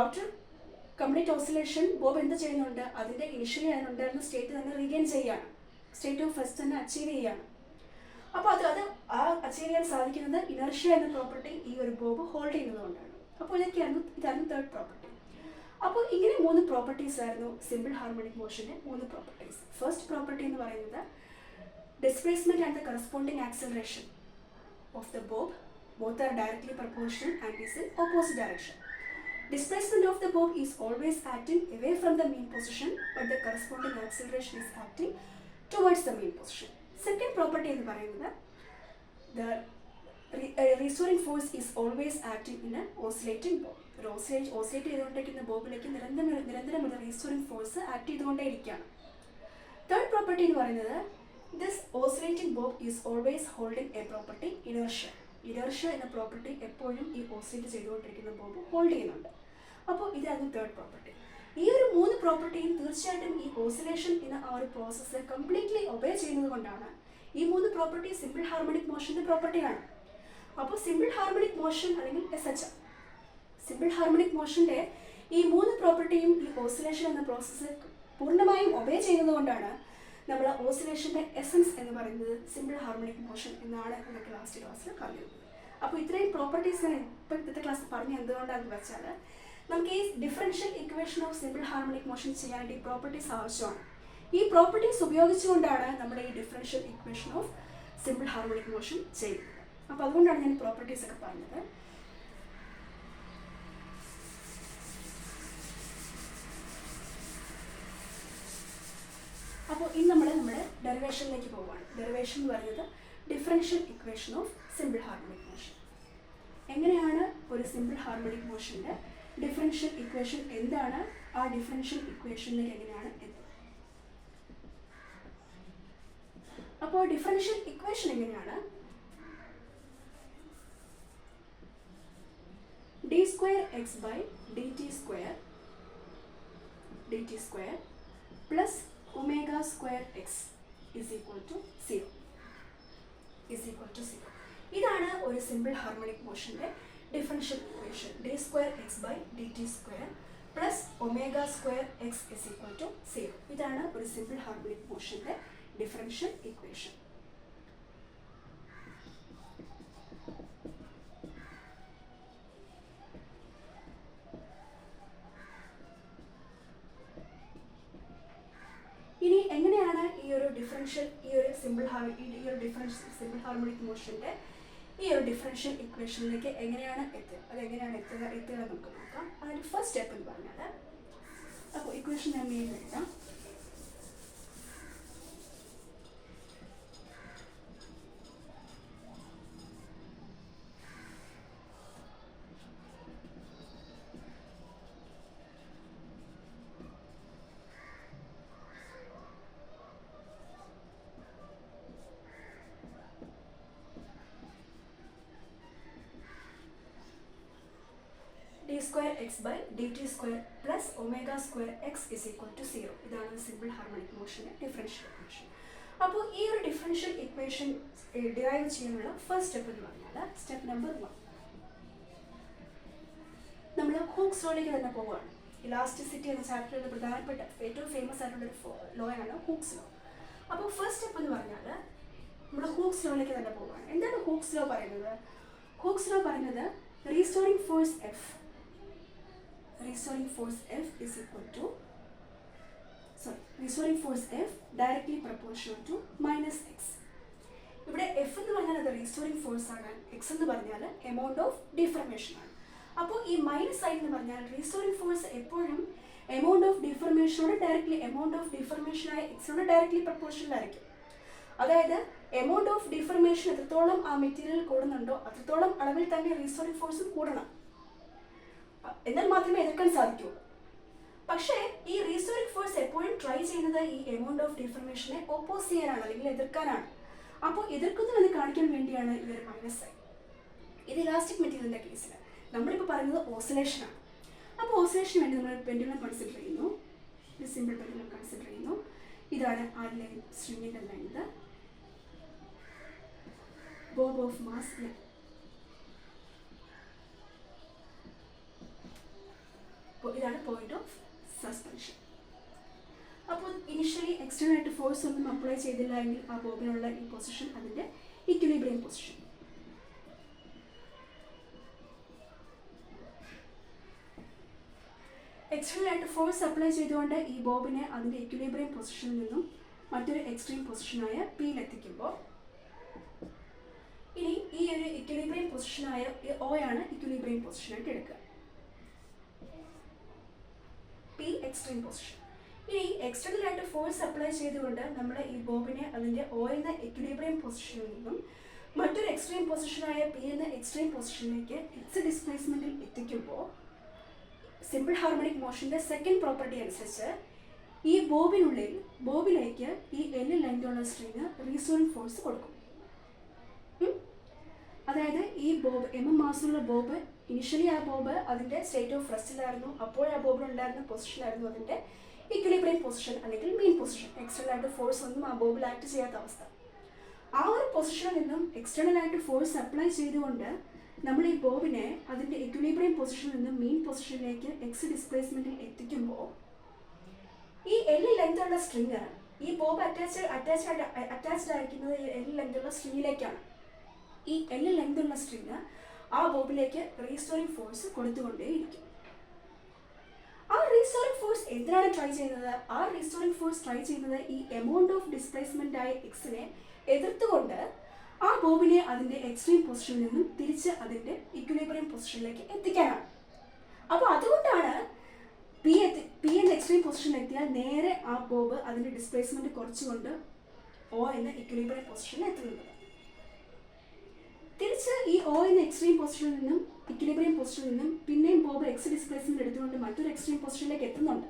ആഫ്റ്റർ കംപ്ലീറ്റ് ഓസിലേഷൻ ബോബ് എന്ത് ചെയ്യുന്നുണ്ട്? അതിൻ്റെ ഇനിഷ്യലി അതിനുണ്ടായിരുന്ന സ്റ്റേറ്റ് തന്നെ റീഗെയിൻ ചെയ്യുകയാണ്. സ്റ്റേറ്റ് ഓഫ് റെസ്റ്റ് തന്നെ അച്ചീവ് ചെയ്യുകയാണ്. അപ്പോൾ അത് അച്ചീവ് ചെയ്യാൻ സാധിക്കുന്നത് ഇനർഷ്യ എന്ന പ്രോപ്പർട്ടി ഈ ഒരു ബോബ് ഹോൾഡ് ചെയ്യുന്നതുകൊണ്ടാണ്. അപ്പോൾ ഇതായിരുന്നു തേർഡ് പ്രോപ്പർട്ടി. അപ്പോൾ ഇങ്ങനെ 3 പ്രോപ്പർട്ടീസ് ആയിരുന്നു സിമ്പിൾ ഹാർമോണിക് മോഷൻ്റെ 3 പ്രോപ്പർട്ടീസ്. ഫസ്റ്റ് പ്രോപ്പർട്ടി എന്ന് പറയുന്നത് displacement and the corresponding acceleration of the bob both are directly proportional and is in opposite direction. Displacement of the bob is always acting away from the mean position, but the corresponding acceleration is acting towards the mean position. Second property എന്ന് പറയുന്നത്, the restoring force is always acting in an oscillating bob. ഒരു oscillate ചെയ്തുകൊണ്ടിരിക്കുന്ന ബോബിലേക്ക് നിരന്തരം ഒരു restoring force act ചെയ്തുകൊണ്ടേയിരിക്കുകയാണ്. Third property എന്ന് പറയുന്നത്, this oscillating bob is always holding a property inertia. Inertia എന്ന പ്രോപ്പർട്ടി എപ്പോഴും ഈ ഓസിലേറ്റ് ചെയ്തുകൊണ്ടിരിക്കുന്ന ബോബ് ഹോൾഡ് ചെയ്യുന്നുണ്ട്. അപ്പോൾ ഇതായിരുന്നു തേർഡ് പ്രോപ്പർട്ടി. ഈ ഒരു 3 പ്രോപ്പർട്ടിയും തീർച്ചയായിട്ടും ഈ ഓസിലേഷൻ എന്ന ആ ഒരു പ്രോസസ്സ് കംപ്ലീറ്റ്ലി ഒബേ ചെയ്യുന്നത് കൊണ്ടാണ് ഈ 3 പ്രോപ്പർട്ടി സിമ്പിൾ ഹാർമോണിക് മോഷൻ്റെ പ്രോപ്പർട്ടിയാണ്. അപ്പോൾ സിമ്പിൾ ഹാർമോണിക് മോഷൻ അല്ലെങ്കിൽ SHM, സിമ്പിൾ ഹാർമോണിക് മോഷൻ്റെ ഈ 3 പ്രോപ്പർട്ടിയും ഈ ഓസിലേഷൻ എന്ന പ്രോസസ്സ് പൂർണ്ണമായും ഒബേ ചെയ്യുന്നത് കൊണ്ടാണ് നമ്മൾ ഓസിലേഷൻ്റെ എസൻസ് എന്ന് പറയുന്നത് സിമ്പിൾ ഹാർമോണിക് മോഷൻ എന്നാണ് നമുക്ക് ലാസ്റ്റ് ക്ലാസ്സിൽ പറഞ്ഞത്. അപ്പോൾ ഇത്രയും പ്രോപ്പർട്ടീസ് ഞാൻ ഇപ്പോഴത്തെ ക്ലാസ് പറഞ്ഞ് എന്തുകൊണ്ടാണെന്ന് വെച്ചാൽ, നമുക്ക് ഈ differential equation of simple harmonic motion ചെയ്യാനായിട്ട് ഈ പ്രോപ്പർട്ടീസ് ആവശ്യമാണ്. ഈ പ്രോപ്പർട്ടീസ് ഉപയോഗിച്ചുകൊണ്ടാണ് നമ്മുടെ ഈ differential equation of simple harmonic motion ചെയ്യുന്നത്. അപ്പോൾ അതുകൊണ്ടാണ് ഞാൻ പ്രോപ്പർട്ടീസ് ഒക്കെ പറഞ്ഞത്. അപ്പോൾ ഇന്ന് നമ്മുടെ ഡെറിവേഷനിലേക്ക് പോവുകയാണ്. ഡെറിവേഷൻ എന്ന് പറയുന്നത് differential equation of simple harmonic motion. എങ്ങനെയാണ് ഒരു സിമ്പിൾ ഹാർമോണിക് മോഷൻ്റെ ഡിഫറൻഷ്യൽ ഇക്വേഷൻ എന്താണ്, ആ ഡിഫറൻഷ്യൽ ഇക്വേഷനിലേക്ക് എങ്ങനെയാണ് എത്തുന്നത്? അപ്പോൾ അപ്പോൾ ഡിഫറൻഷ്യൽ ഇക്വേഷൻ എങ്ങനെയാണ്? d square x by dt square plus omega square x is equal to 0. ഇതാണ് ഒരു സിമ്പിൾ ഹാർമോണിക് മോഷന്റെ differential equation. d square x by dt square plus omega square x is equal to 0. ഇതാണ് ഒരു simple harmonic മോഷന്റെ differential equation. ഇനി എങ്ങനെയാണ് ഈ ഒരു സിമ്പിൾ ഹാർമോണിക് മോഷന്റെ ഈ ഒരു ഡിഫറൻഷ്യൽ ഇക്വേഷനിലേക്ക് എങ്ങനെയാണ് എത്തുക നമുക്ക് നോക്കാം. അതിന്റെ ഫസ്റ്റ് സ്റ്റെപ്പ് എന്ന് പറഞ്ഞാൽ, അപ്പോൾ ഇക്വേഷൻ ഞാൻ എഴുതാം. d square x by dt square plus omega square x is equal to 0. ഇതാണ് സിമ്പിൾ ഹാർമോണിക് മോഷന്റെ ഡിഫറൻഷ്യൽ ഇക്വേഷൻ. അപ്പോൾ ഈ ഒരു ഡിഫറൻഷ്യൽ ഇക്വേഷൻ ഡിറൈവ് ചെയ്യാനുള്ള ഫസ്റ്റ് സ്റ്റെപ്പ് എന്ന് പറഞ്ഞാൽ സ്റ്റെപ്പ് നമ്പർ 1, നമ്മൾ ഹൂക്സ് ലോയിലേക്ക് തന്നെ പോവുകയാണ്. ഇലാസ്റ്റിസിറ്റി എന്ന ചാപ്റ്ററിൽ പ്രധാനപ്പെട്ട ഏറ്റവും ഫേമസ് ആയിട്ടുള്ള ഒരു ലോ ആണ് ഹൂക്സ് ലോ. അപ്പോൾ ഫസ്റ്റ് സ്റ്റെപ്പ് എന്ന് പറഞ്ഞാൽ നമ്മൾ ഹൂക്സ് ലോയിലേക്ക് തന്നെ പോവുകയാണ്. എന്താണ് ഹൂക്സ് ലോ പറയുന്നത്? ഹൂക്സ് ലോ പറയുന്നത് restoring force F directly proportional to minus x. ഇവിടെ F എന്ന് പറഞ്ഞാൽ അത് റീസ്റ്റോറിംഗ് ഫോഴ്സ് ആണ്, X എന്ന് പറഞ്ഞാൽ എമൗണ്ട് ഓഫ് ഡിഫർമേഷൻ ആണ്. അപ്പോൾ ഈ മൈനസ് സൈൻ എന്ന് പറഞ്ഞാൽ റീസ്റ്റോറിംഗ് ഫോഴ്സ് എപ്പോഴും എമൗണ്ട് ഓഫ് ഡിഫർമേഷനോട് ഡിഫർമേഷനായ എക്സിനോട് ഡയറക്ട്ലി പ്രപ്പോർഷണൽ ആയിരിക്കും. അതായത് എമൗണ്ട് ഓഫ് ഡിഫർമേഷൻ എത്രത്തോളം ആ മെറ്റീരിയൽ കൂടുന്നുണ്ടോ അത്രത്തോളം അളവിൽ തന്നെ റീസ്റ്റോറിംഗ് ഫോഴ്സും കൂടണം, എന്നാൽ മാത്രമേ എതിർക്കാൻ സാധിക്കൂ. പക്ഷേ ഈ റീസ്റ്റോറിംഗ് ഫോഴ്സ് എപ്പോഴും ട്രൈ ചെയ്യുന്നത് ഈ എമൗണ്ട് ഓഫ് ഡിഫർമേഷനെ ഓപ്പോസ് ചെയ്യാനാണ്, അല്ലെങ്കിൽ എതിർക്കാനാണ്. അപ്പോൾ എതിർക്കുന്നു എന്ന് കാണിക്കാൻ വേണ്ടിയാണ് ഈ ഒരു മൈനസ് സൈൻ. ഇത് ഇലാസ്റ്റിക് മെറ്റീരിയലിൻ്റെ കേസിൽ നമ്മളിപ്പോൾ പറയുന്നത് ഓസിലേഷനാണ്. അപ്പോൾ ഓസിലേഷന് വേണ്ടി നമ്മൾ പെൻഡുലം കൺസിഡർ ചെയ്യുന്നു, ഒരു സിമ്പിൾ പെൻഡുലം കൺസിഡർ ചെയ്യുന്നു. ഇതാണ് ആ ലൈൻ, സ്ട്രിങ്ങിൻ്റെ ലെങ്ത്, ബോബ് ഓഫ് മാസ്. ഇതാണ് പോയിന്റ് ഓഫ് സസ്പെൻഷൻ. അപ്പോൾ ഇനിഷ്യലി എക്സ്റ്റേണൽ ആയിട്ട് ഫോഴ്സ് ഒന്നും അപ്ലൈ ചെയ്തില്ല എങ്കിൽ ആ ബോബിനുള്ള ഈ പൊസിഷൻ അതിൻ്റെ ഇക്വിലിബ്രിയം പൊസിഷൻ. എക്സ്റ്റേണൽ ആയിട്ട് ഫോഴ്സ് അപ്ലൈ ചെയ്തുകൊണ്ട് ഈ ബോബിനെ അതിൻ്റെ ഇക്വിലിബ്രിയം പൊസിഷനിൽ നിന്നും മറ്റൊരു എക്സ്ട്രീം പൊസിഷനായ പിയിലെത്തിക്കുമ്പോൾ ഇനി ഈ ഒരു ഇക്വിലിബ്രിയം പൊസിഷനായ O ആണ് ഇക്വിലിബ്രിയം പൊസിഷനായിട്ട് എടുക്കുക, പി എക്സ്ട്രീം പൊസിഷൻ. ഇനി എക്സ്റ്റേണൽ ആയിട്ട് ഫോഴ്സ് അപ്ലൈ ചെയ്തുകൊണ്ട് നമ്മൾ ഈ ബോബിനെ അതിൻ്റെ O എന്ന ഇക്വിലിബ്രിയം പൊസിഷനിൽ നിന്നും മറ്റൊരു എക്സ്ട്രീം പൊസിഷനായ പി എന്ന എക്സ്ട്രീം പൊസിഷനിലേക്ക് എക്സ് ഡിസ്പ്ലേസ്മെൻറ്റിൽ എത്തിക്കുമ്പോൾ സിമ്പിൾ ഹാർമോണിക് മോഷൻ്റെ സെക്കൻഡ് പ്രോപ്പർട്ടി അനുസരിച്ച് ഈ ബോബിലേക്ക് ഈ L ലെങ്തുള്ള സ്ട്രിങ് റീസ്റ്റോറിംഗ് ഫോഴ്സ് കൊടുക്കും. അതായത് ഈ ബോബ് മാസുള്ള ബോബ് ഇനിഷ്യലി ആ ബോബ് അതിൻ്റെ സ്റ്റേറ്റ് ഓഫ് റെസ്റ്റിലായിരുന്നു, അപ്പോൾ ആ ബോബിലുണ്ടായിരുന്ന പൊസിഷനായിരുന്നു അതിൻ്റെ ഇക്വിലിബ്രിയം പൊസിഷൻ അല്ലെങ്കിൽ മീൻ പൊസിഷൻ. എക്സ്റ്റേണൽ ആയിട്ട് ഫോഴ്സ് ഒന്നും ആ ബോബിൽ ആക്ട് ചെയ്യാത്ത അവസ്ഥ. ആ ഒരു പൊസിഷനിൽ നിന്നും എക്സ്റ്റേണൽ ആയിട്ട് ഫോഴ്സ് അപ്ലൈ ചെയ്തുകൊണ്ട് നമ്മൾ ഈ ബോബിനെ അതിൻ്റെ ഇക്വിലിബ്രിയം പൊസിഷനിൽ നിന്നും മീൻ പൊസിഷനിലേക്ക് എക്സ് ഡിസ്പ്ലേസ്മെൻറ്റിൽ എത്തിക്കുമ്പോൾ ഈ L ലെങ്തുള്ള സ്ട്രിങ് ഈ ബോബ് അറ്റാച്ച്ഡ് ആയിരിക്കുന്നത് ഈ L ലെങ്തുള്ള സ്ട്രിങ്ങിലേക്കാണ്. ഈ L ലെങ്തുള്ള സ്ട്രിങ് ആ ബോബിലേക്ക് റീസ്റ്റോറിംഗ് ഫോഴ്സ് കൊടുത്തുകൊണ്ടേയിരിക്കും. ആ റീസ്റ്റോറിംഗ് ഫോഴ്സ് എന്തിനാണ് ട്രൈ ചെയ്യുന്നത്? ആ റീസ്റ്റോറിംഗ് ഫോഴ്സ് ട്രൈ ചെയ്യുന്നത് ഈ എമൗണ്ട് ഓഫ് ഡിസ്പ്ലേസ്മെന്റ് ആയ എക്സിനെ എതിർത്തുകൊണ്ട് ആ ബോബിനെ അതിൻ്റെ എക്സ്ട്രീം പൊസിഷനിൽ നിന്നും തിരിച്ച് അതിൻ്റെ ഇക്വിലിബ്രിയം പൊസിഷനിലേക്ക് എത്തിക്കാനാണ്. അപ്പോൾ അതുകൊണ്ടാണ് പി എന്ന എക്സ്ട്രീം പൊസിഷനിൽ എത്തിയാൽ നേരെ ആ ബോബ് അതിൻ്റെ ഡിസ്പ്ലേസ്മെന്റ് കുറച്ചുകൊണ്ട് O എന്ന ഇക്വിലിബ്രിയം പൊസിഷനിൽ എത്തുന്നത്. തിരിച്ച് ഈ O എന്ന എക്സ്ട്രീം പൊസിഷനിൽ നിന്നും ഇക്വിലിബ്രിയം പൊസിഷനിൽ നിന്നും പിന്നെയും ബോബ് എക്സ് ഡിസ്പ്ലേസ്മെന്റ് എടുത്തുകൊണ്ട് മറ്റൊരു എക്സ്ട്രീം പൊസിഷനിലേക്ക് എത്തുന്നുണ്ട്.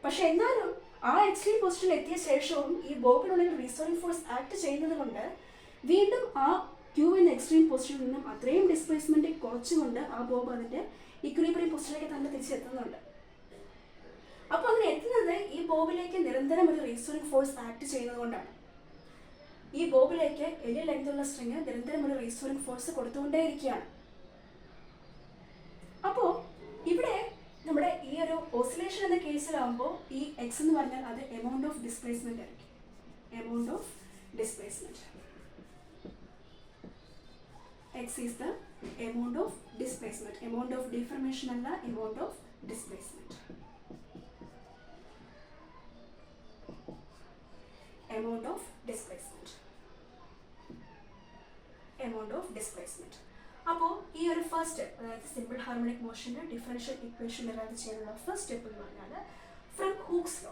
പക്ഷെ എന്നാലും ആ എക്സ്ട്രീം പൊസിഷനിൽ എത്തിയ ശേഷവും ഈ ബോബിനുള്ളിൽ റീസ്റ്റോറിംഗ് ഫോഴ്സ് ആക്ട് ചെയ്യുന്നത് കൊണ്ട് വീണ്ടും ആ ക്യൂ എന്ന എക്സ്ട്രീം പൊസിഷനിൽ നിന്നും അത്രയും ഡിസ്പ്ലേസ്മെന്റ് കുറച്ചുകൊണ്ട് ആ ബോബ് അതിന്റെ ഇക്വിലിബ്രിയം പൊസിഷനിലേക്ക് തന്നെ തിരിച്ചെത്തുന്നുണ്ട്. അപ്പോൾ അങ്ങനെ എത്തുന്നത് ഈ ബോബിലേക്ക് നിരന്തരം ഒരു റീസ്റ്റോറിംഗ് ഫോഴ്സ് ആക്ട് ചെയ്യുന്നത് കൊണ്ടാണ്. ഈ ബോബിലേക്ക് എൽ ലെങ്തുള്ള സ്ട്രിങ് നിരന്തരം ഒരു റീസ്റ്റോറിംഗ് ഫോഴ്സ് കൊടുത്തുകൊണ്ടേയിരിക്കുകയാണ്. അപ്പോൾ ഇവിടെ നമ്മുടെ ഈ ഒരു ഓസിലേഷൻ എന്ന കേസിലാവുമ്പോൾ ഈ എക്സ് എന്ന് പറഞ്ഞാൽ അത് എമൗണ്ട് ഓഫ് ഡിസ്പ്ലേസ്മെന്റ് ആയിരിക്കും. Amount of displacement. X is the amount of displacement. Amount of deformation അല്ല, amount of displacement. Amount of displacement. Amount of displacement. അപ്പോൾ ഈ ഒരു ഫസ്റ്റ് സ്റ്റെപ്പ്, അതായത് സിമ്പിൾ ഹാർമോണിക് മോഷന്റെ ഡിഫറൻഷ്യൽ ഇക്വേഷൻ ഡെറൈവ് ചെയ്യാനുള്ള first step എന്ന് പറഞ്ഞാൽ from Hooke's law.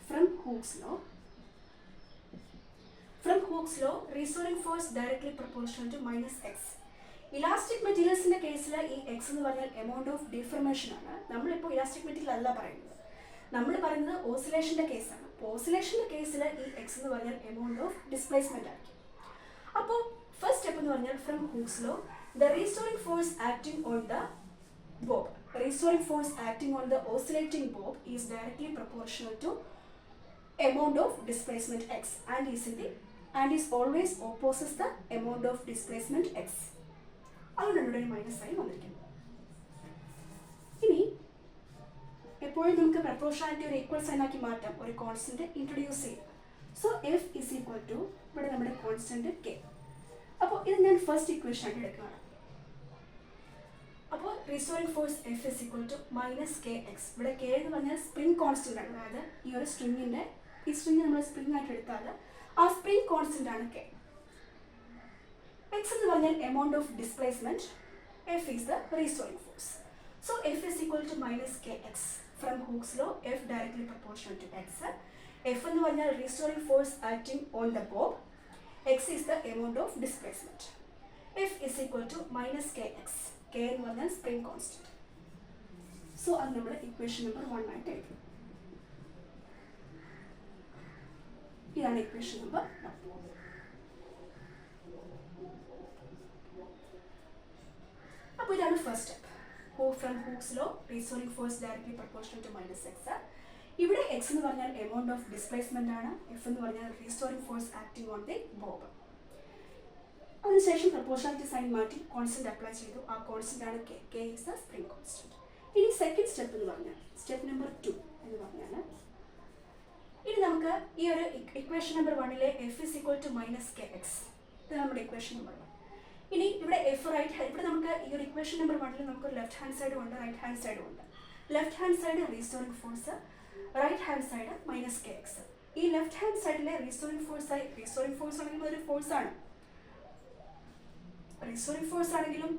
From Hooke's law restoring force directly proportional to minus x. Elastic മെറ്റീരിയൽസിന്റെ കേസിൽ ഈ എക്സ് എന്ന് പറഞ്ഞാൽ എമൗണ്ട് ഓഫ് ഡിഫർമേഷൻ ആണ്. നമ്മളിപ്പോൾ ഇലാസ്റ്റിക് മെറ്റീരിയൽ അല്ല പറയുന്നത്, നമ്മൾ പറയുന്നത് ഓസിലേഷന്റെ കേസാണ്. ഓസിലേഷന്റെ കേസിൽ ഈ എക്സ് എന്ന് പറഞ്ഞാൽ എമൗണ്ട് ഓഫ് ഡിസ്പ്ലേസ്മെന്റ് ആയിരിക്കും. അപ്പോൾ ഫസ്റ്റ് സ്റ്റെപ്പ് എന്ന് പറഞ്ഞാൽ from Hooke's law the restoring force acting on the bob, restoring force acting on the oscillating bob is directly proportional to amount of displacement x and is always opposes the amount of displacement x. അതുകൊണ്ടാണ് ഇവിടെ ഒരു minus ആയി വന്നിരിക്കുന്നത്. ഇനി എപ്പോഴും നമുക്ക് proportionality ഒരു equal sign ആക്കി മാറ്റാം, ഒരു കോൺസ്റ്റന്റ് ഇൻട്രൊഡ്യൂസ് ചെയ്യും. So F is equal to ഇവിടെ നമ്മുടെ കോൺസ്റ്റന്റ് കെ. അപ്പോൾ ഇത് ഞാൻ ഫസ്റ്റ് ഇക്വേഷൻ ആയിട്ട് എടുക്കുകയാണ്. അപ്പോൾ restoring force F is equal to minus K X. ഇവിടെ കെ എന്ന് പറഞ്ഞാൽ സ്പ്രിംഗ് കോൺസ്റ്റന്റ് ആണ്. അതായത് ഈ ഒരു സ്ട്രിങ്ങിന്റെ ഈ സ്ട്രിങ് നമ്മൾ സ്പ്രിംഗ് ആയിട്ട് എടുത്താൽ ആ സ്പ്രിംഗ് കോൺസ്റ്റന്റ് ആണ് കെ. എക്സ് എന്ന് പറഞ്ഞാൽ amount of displacement, F is the restoring force. So F is equal to minus K X. From Hooke's law F directly proportional to X. F എന്ന് പറഞ്ഞാൽ restoring force acting on the bob, X is the amount of displacement. F is equal to minus K X. K എന്ന് പറഞ്ഞാൽ spring constant. So അത് നമ്മൾ equation number 1 ആയിട്ട് എഴുതും. ഇതാണ് equation number 1. അപ്പോൾ ഇതാണ് first step. From Hooke's law restoring force directly proportional to minus X. ഇവിടെ എക്സ് എന്ന് പറഞ്ഞാൽ എമൗണ്ട് ഓഫ് ഡിസ്പ്ലേസ്മെന്റ് ആണ്, എഫ് എന്ന് പറഞ്ഞാൽ restoring force acting on the bob. അതിനുശേഷം പ്രൊപ്പോർഷണാലിറ്റി സൈൻ മാറ്റി കോൺസ്റ്റന്റ് അപ്ലൈ ചെയ്തു. ആ കോൺസ്റ്റന്റ് ആണ് K. K is the spring constant. ഇനി സെക്കൻഡ് സ്റ്റെപ്പ് എന്ന് പറഞ്ഞാൽ സ്റ്റെപ്പ് നമ്പർ 2 എന്ന് പറഞ്ഞാൽ ഇനി നമുക്ക് ഈ ഒരു equation number 1 F is equal to minus K X. ഇത് നമ്മുടെ ഇക്വേഷൻ നമ്പർ 1. ഇനി ഇവിടെ എഫ് റൈറ്റ്, ഇവിടെ നമുക്ക് ഈ ഒരു ഇക്വേഷൻ നമ്പർ 1 നമുക്ക് ലെഫ്റ്റ് ഹാൻഡ് സൈഡും ഉണ്ട്, റൈറ്റ് ഹാൻഡ് സൈഡും ഉണ്ട്. Left hand side restoring force, right hand side minus K X. ഈ ലെഫ്റ്റ് ഹാൻഡ് സൈഡിലെ റീസ്റ്റോറിംഗ് ഫോഴ്സ് ആണെങ്കിലും ഒരു ഫോഴ്സ് ആണ്. റീസ്റ്റോറിംഗ് ഫോഴ്സ് ആണെങ്കിലും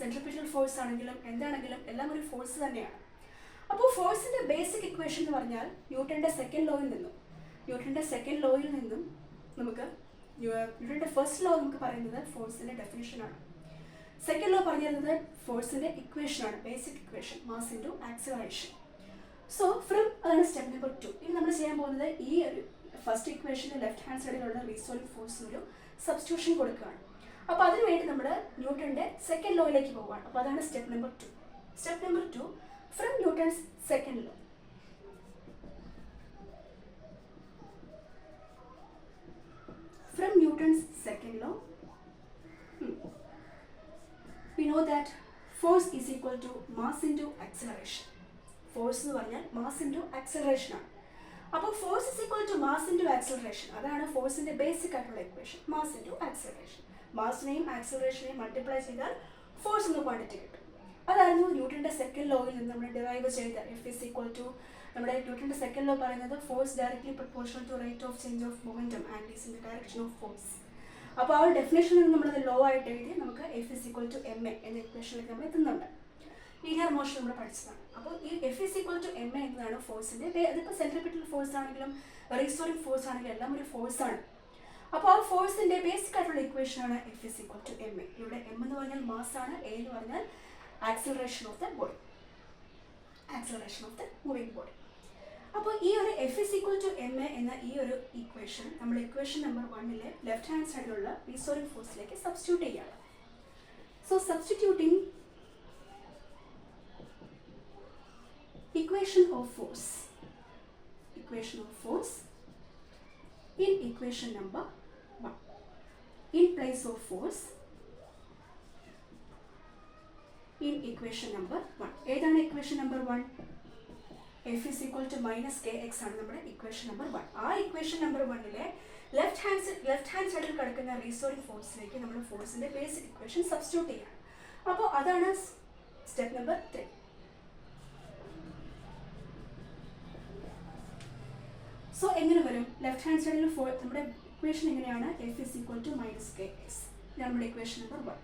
സെൻട്രിപിറ്റൽ ഫോഴ്സ് ആണെങ്കിലും എന്താണെങ്കിലും എല്ലാം ഒരു ഫോഴ്സ് തന്നെയാണ്. അപ്പോൾ ഫോഴ്സിന്റെ ബേസിക് ഇക്വേഷൻ എന്ന് പറഞ്ഞാൽ ന്യൂട്ടന്റെ സെക്കൻഡ് ലോയിൽ നിന്നും നമുക്ക് ന്യൂട്ടന്റെ ഫസ്റ്റ് ലോ നമുക്ക് പറയുന്നത് ഫോഴ്സിന്റെ ഡെഫിനിഷൻ ആണ്. സെക്കൻഡ് ലോ പറഞ്ഞിരുന്നത് ഫോഴ്സിന്റെ ഇക്വേഷൻ ആണ്, basic equation, mass into acceleration. So from അതാണ് സ്റ്റെപ്പ് നമ്പർ 2. ഇനി നമ്മൾ ചെയ്യാൻ പോകുന്നത് ഈ ഒരു ഫസ്റ്റ് ഇക്വേഷന്റെ ലെഫ്റ്റ് ഹാൻഡ് സൈഡിലുള്ള റീസ്റ്റോറിംഗ് ഫോഴ്സിന് ഒരു സബ്സ്റ്റിറ്റ്യൂഷൻ കൊടുക്കുകയാണ്. അപ്പോൾ അതിനുവേണ്ടി നമ്മൾ ന്യൂട്ടന്റെ സെക്കൻഡ് ലോയിലേക്ക് പോവുകയാണ്. അപ്പോൾ അതാണ് step number 2. Step number 2 from Newton's second law. From Newton's second law, we know that force is equal to mass into acceleration. Force എന്ന് പറഞ്ഞാൽ mass into acceleration ആണ്. അപ്പോൾ force is equal to mass into acceleration. അതാണ് ഫോഴ്സിന്റെ basic ആയിട്ടുള്ള equation, mass into acceleration. മാസിനെയും ആക്സിലറേഷനെയും multiply ചെയ്താൽ ഫോഴ്സ് എന്ന ക്വാണ്ടിറ്റി കിട്ടും. അതായിരുന്നു ന്യൂട്ടന്റെ സെക്കൻഡ് ലോയിൽ നിന്ന് നമ്മൾ ഡിറൈവ് ചെയ്ത എഫ് ഇസ് ഈക്വൽ ടു നമ്മുടെ ന്യൂട്ടന്റെ സെക്കൻഡ് ലോ പറയുന്നത് force directly proportional to rate of change of momentum and is in the direction of force. അപ്പോൾ ആ ഒരു ഡെഫിനേഷനിൽ നിന്ന് നമ്മളത് ലോ ആയിട്ട് എഴുതി നമുക്ക് F is equal to M A എന്ന ഇക്വേഷനിലേക്ക് നമ്മൾ എത്തുന്നുണ്ട്. ലീനിയർ മോഷൻ നമ്മൾ പഠിച്ചതാണ്. അപ്പോൾ ഈ F is equal to M A എന്നതാണ് ഫോഴ്സിന്റെ, അതിപ്പോൾ സെൻട്രിപിറ്റൽ ഫോഴ്സ് ആണെങ്കിലും റീസ്റ്റോറിംഗ് ഫോഴ്സ് ആണെങ്കിലും എല്ലാം ഒരു ഫോഴ്സ് ആണ്. അപ്പോൾ ആ ഫോഴ്സിന്റെ ബേസിക് ആയിട്ടുള്ള ഇക്വേഷൻ ആണ് F is equal to M A. ഇവിടെ എം എന്ന് പറഞ്ഞാൽ മാസ് ആണ്, എ എന്ന് പറഞ്ഞാൽ acceleration of the body. Acceleration of the moving body. അപ്പോൾ ഈ ഒരു F is equal to M A എന്ന ഈ ഒരു ഇക്വേഷൻ നമ്മൾ ഇക്വേഷൻ നമ്പർ 1 ലെഫ്റ്റ് ഹാൻഡ് സൈഡിലുള്ള റീസ്റ്റോറിംഗ് ഫോഴ്സിലേക്ക് സബ്സ്റ്റിറ്റ്യൂട്ട് ചെയ്യാണ്. So substituting equation of force in equation number 1. In place of force in equation number 1. ഏതാണ് equation number 1? F is equal to minus kx ആണ് നമ്മുടെ equation number 1. ആ equation number 1 left hand സൈഡിൽ കിടക്കുന്ന റീസ്റ്റോറിംഗ് ഫോഴ്സിലേക്ക് നമ്മൾ ഫോഴ്സിന്റെ basic equation substitute ചെയ്യണം. അപ്പോൾ അതാണ് സ്റ്റെപ്പ് നമ്പർ 3. സോ എങ്ങനെ വരും? ലെഫ്റ്റ് ഹാൻഡ് സൈഡിൽ നമ്മുടെ ഇക്വേഷൻ എങ്ങനെയാണ്? F is equal to minus K X. ഇതാണ് നമ്മുടെ ഇക്വേഷൻ നമ്പർ 1.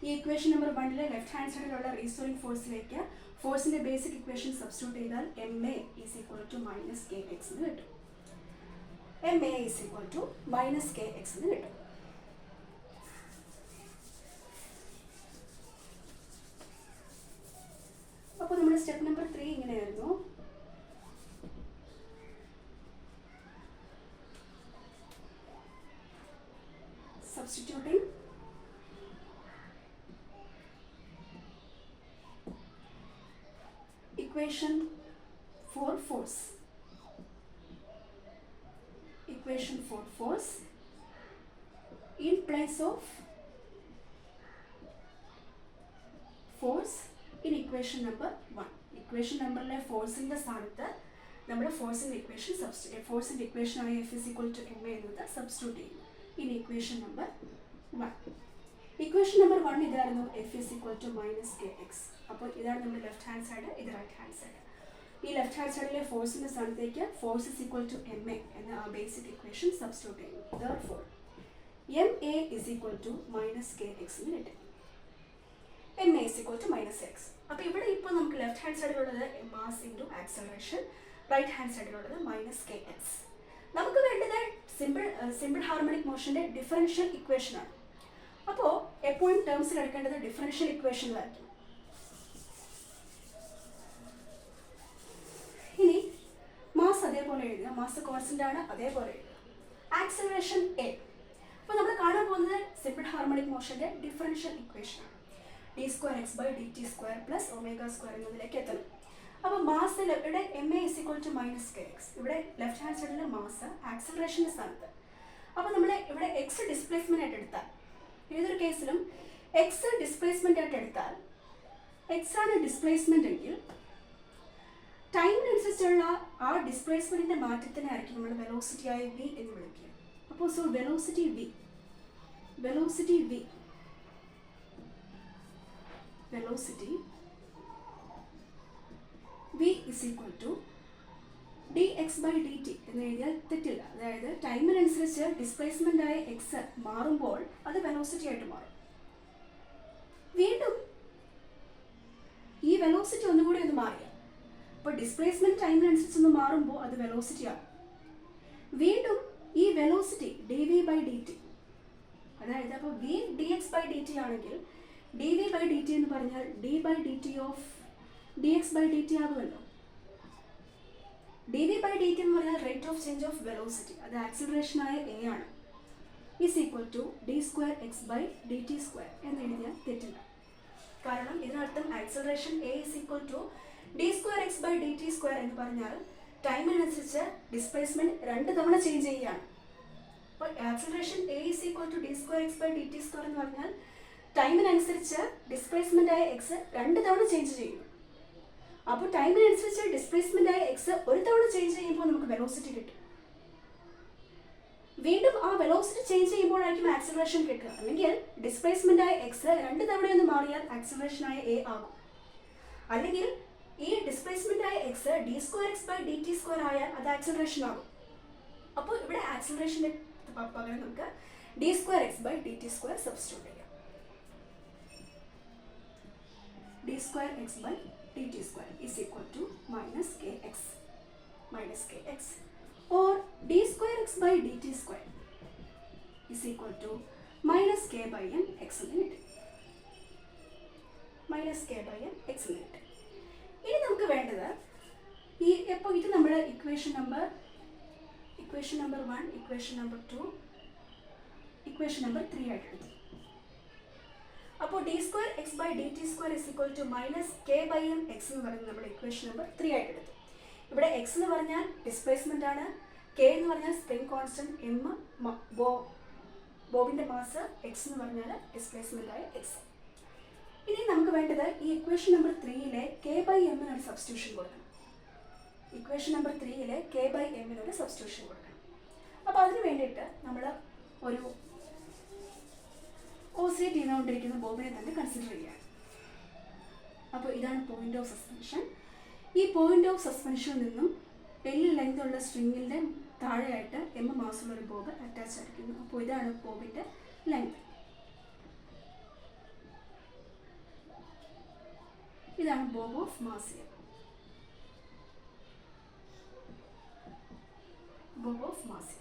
ഈ ഇക്വേഷൻ നമ്പർ 1 ലെഫ്റ്റ് ഹാൻഡ് സൈഡിലുള്ള റീസ്റ്റോറിംഗ് ഫോഴ്സിലേക്ക് ഫോഴ്സിന്റെ ബേസിക് ഇക്വേഷൻ സബ്സ്റ്റിറ്റ്യൂട്ട് ചെയ്താൽ M A is equal to minus K X എന്ന് കിട്ടും. M A is equal to minus K X എന്ന് കിട്ടും. അപ്പോൾ നമ്മുടെ സ്റ്റെപ്പ് നമ്പർ 3 ഇങ്ങനെയായിരുന്നു. Substituting equation for force in place of force in equation number 1. Equation number force in the സ്ഥാനത്ത് നമ്മുടെ force in equation ആയ F is equal to m എന്നത് substitute ചെയ്യും. In equation number 1. Equation number 1 ഇതായിരുന്നു F is equal to minus kx. അപ്പോൾ ഇതാണ് നമ്മുടെ left hand side, ഇത് റൈറ്റ് ഹാൻഡ് സൈഡ്. ഈ ലെഫ്റ്റ് ഹാൻഡ് സൈഡിലെ ഫോഴ്സിൻ്റെ സ്ഥാനത്തേക്ക് force is equal to M A എന്ന ആ ബേസിക് ഇക്വേഷൻ സബ്സ്റ്റിറ്റ്യൂട്ട് ചെയ്യും. Therefore m A is equal to minus K X എന്ന് കിട്ടും. M A is equal to minus x. അപ്പോൾ ഇവിടെ ഇപ്പോൾ നമുക്ക് ലെഫ്റ്റ് ഹാൻഡ് സൈഡിലുള്ളത് mass into acceleration, right hand സൈഡിലുള്ളത് മൈനസ് കെ എക്സ്. നമുക്ക് വേണ്ടത് സിമ്പിൾ ഹാർമോണിക് മോഷന്റെ ഡിഫറൻഷ്യൽ ഇക്വേഷൻ ആണ്. അപ്പോൾ എപ്പോഴും ടേംസിൽ എടുക്കേണ്ടത് ഡിഫറൻഷ്യൽ ഇക്വേഷനിലായിരിക്കും. ഇനി മാസ് അതേപോലെ എഴുതുക, മാസ് കോൺസ്റ്റന്റ് ആണ്, അതേപോലെ എഴുതുക. Acceleration A. അപ്പോൾ നമ്മൾ കാണാൻ പോകുന്നത് സിമ്പിൾ ഹാർമോണിക് മോഷന്റെ ഡിഫറൻഷ്യൽ ഇക്വേഷൻ ആണ്. d²x/dt² പ്ലസ് ω² എന്നതിലേക്ക് എത്തണം. അപ്പോൾ മാസ് ഇവിടെ M A is equal to minus K X. ഇവിടെ ലെഫ്റ്റ് ഹാൻഡ് സൈഡിലെ മാസ് ആക്സലറേഷൻ്റെ സ്ഥാനത്ത്. അപ്പോൾ നമ്മൾ ഇവിടെ എക്സ് ഡിസ്പ്ലേസ്മെൻ്റ് ആയിട്ട് എടുത്താൽ, ഏതൊരു കേസിലും എക്സ് ഡിസ്പ്ലേസ്മെൻ്റ് ആയിട്ട് എടുത്താൽ, എക്സ് ആണ് ഡിസ്പ്ലേസ്മെൻ്റ് എങ്കിൽ ടൈമിനനുസരിച്ചുള്ള ആ ഡിസ്പ്ലേസ്മെൻറ്റിൻ്റെ മാറ്റത്തിനായിരിക്കും നമ്മൾ വെലോസിറ്റി ആയ വി എന്ന് വിളിക്കുക. അപ്പോൾ so velocity v is equal to dx/dt എന്ന് എഴുതിയാൽ തെറ്റില്ല. അതായത് ടൈമിനനുസരിച്ച് ഡിസ്പ്ലേസ്മെൻ്റ് ആയ എക്സ് മാറുമ്പോൾ അത് വെലോസിറ്റി ആയിട്ട് മാറും. വീണ്ടും ഈ വെലോസിറ്റി ഒന്നുകൂടി ഒന്ന് മാറിയ, അപ്പോൾ ഡിസ്പ്ലേസ്മെൻറ്റ് ടൈമിനനുസരിച്ച് ഒന്ന് മാറുമ്പോൾ അത് വെലോസിറ്റി ആകും. വീണ്ടും ഈ വെലോസിറ്റി dv/dt, അതായത് അപ്പോൾ v dx/dt ആണെങ്കിൽ dv/dt എന്ന് പറഞ്ഞാൽ d/dt ഓഫ് dx/dt ആകുമല്ലോ. dv/dt എന്ന് പറഞ്ഞാൽ rate of change of velocity, അത് ആക്സിലറേഷനായ എ ആണ്. ഈസ് ഈക്വൽ ടു d²x/dt² എന്ന് എഴുതിയാൽ തെറ്റില്ല. കാരണം ഇതിനർത്ഥം acceleration A is equal to d²x/dt² എന്ന് പറഞ്ഞാൽ ടൈമിനനുസരിച്ച് ഡിസ്പ്ലേസ്മെന്റ് 2 തവണ ചേഞ്ച് ചെയ്യുകയാണ്. അപ്പോൾ acceleration A is equal to d²x/dt² എന്ന് പറഞ്ഞാൽ ടൈമിനനുസരിച്ച് ഡിസ്പ്ലേസ്മെന്റ് ആയ എക്സ് 2 തവണ ചേഞ്ച് ചെയ്യുന്നു. അപ്പോൾ ടൈമിനനുസരിച്ച് ഡിസ്പ്ലേസ്മെന്റ് ആയ എക്സ് ഒരു തവണ ചേഞ്ച് ചെയ്യുമ്പോൾ നമുക്ക് വെലോസിറ്റി കിട്ടും. വീണ്ടും ആ വെലോസിറ്റി ചേഞ്ച് ചെയ്യുമ്പോഴായിരിക്കും ആക്സിലറേഷൻ കിട്ടുക. അല്ലെങ്കിൽ ഡിസ്പ്ലേസ്മെന്റ് ആയ എക്സ് 2 തവണയൊന്ന് മാറിയാൽ ആക്സിലറേഷൻ ആയ എ ആകും. അല്ലെങ്കിൽ ഈ ഡിസ്പ്ലേസ്മെന്റ് ആയ എക്സ് d²x/dt² ആയാൽ അത് ആക്സിലറേഷൻ ആകും. അപ്പോൾ ഇവിടെ ആക്സിലറേഷൻ്റെ പകരം നമുക്ക് d²x/dt² സബ്സ്റ്റിറ്റ്യൂട്ട് ചെയ്യാം. d²x/dt² is equal to minus kx or d²x/dt² is equal to minus k/mx minute. ഇനി നമുക്ക് നമുക്ക് വേണ്ടത് ഇപ്പോൾ ഇത് നമ്മൾ equation number 1, equation number 2, equation number 3 ആയിട്ട് എടുത്തു. അപ്പോൾ d2x/dt² -k/m x എന്ന് പറയുന്നത് നമ്മൾ ഇക്വേഷൻ നമ്പർ 3 ആയിട്ട് എടുത്തു. ഇവിടെ x എന്ന് പറഞ്ഞാൽ ഡിസ്പ്ലേസ്മെന്റ് ആണ്, k എന്ന് പറഞ്ഞാൽ സ്പ്രിംഗ് കോൺസ്റ്റന്റ്, m ബോബിന്റെ മാസ്, x എന്ന് പറഞ്ഞാൽ ഡിസ്പ്ലേസ്മെന്റ് ആയ x. ഇനി നമുക്ക് വേണ്ടത് ഈ ഇക്വേഷൻ നമ്പർ 3യിലെ k/m ഒരു സബ്സ്റ്റിറ്റ്യൂഷൻ കൊടുക്കണം. ഇക്വേഷൻ നമ്പർ 3യിലെ k/m ഒരു സബ്സ്റ്റിറ്റ്യൂഷൻ കൊടുക്കണം. അപ്പോൾ അതിന് വേണ്ടിയിട്ട് നമ്മൾ ഒരു ഓസിലേറ്റ് ചെയ്തുകൊണ്ടിരിക്കുന്ന ബോബിനെ തന്നെ കൺസിഡർ ചെയ്യുകയാണ്. അപ്പോൾ ഇതാണ് പോയിന്റ് ഓഫ് സസ്പെൻഷൻ. ഈ പോയിന്റ് ഓഫ് സസ്പെൻഷനിൽ നിന്നും L ലെങ്ത് ഉള്ള സ്ട്രിങ്ങിൻ്റെ താഴെയായിട്ട് m മാസുള്ള ഒരു ബോബ് അറ്റാച്ച് ആയിരിക്കുന്നു. അപ്പോൾ ഇതാണ് ബോബിൻ്റെ ലെങ്ത്. ഇതാണ് Bob of mass. Bob of mass.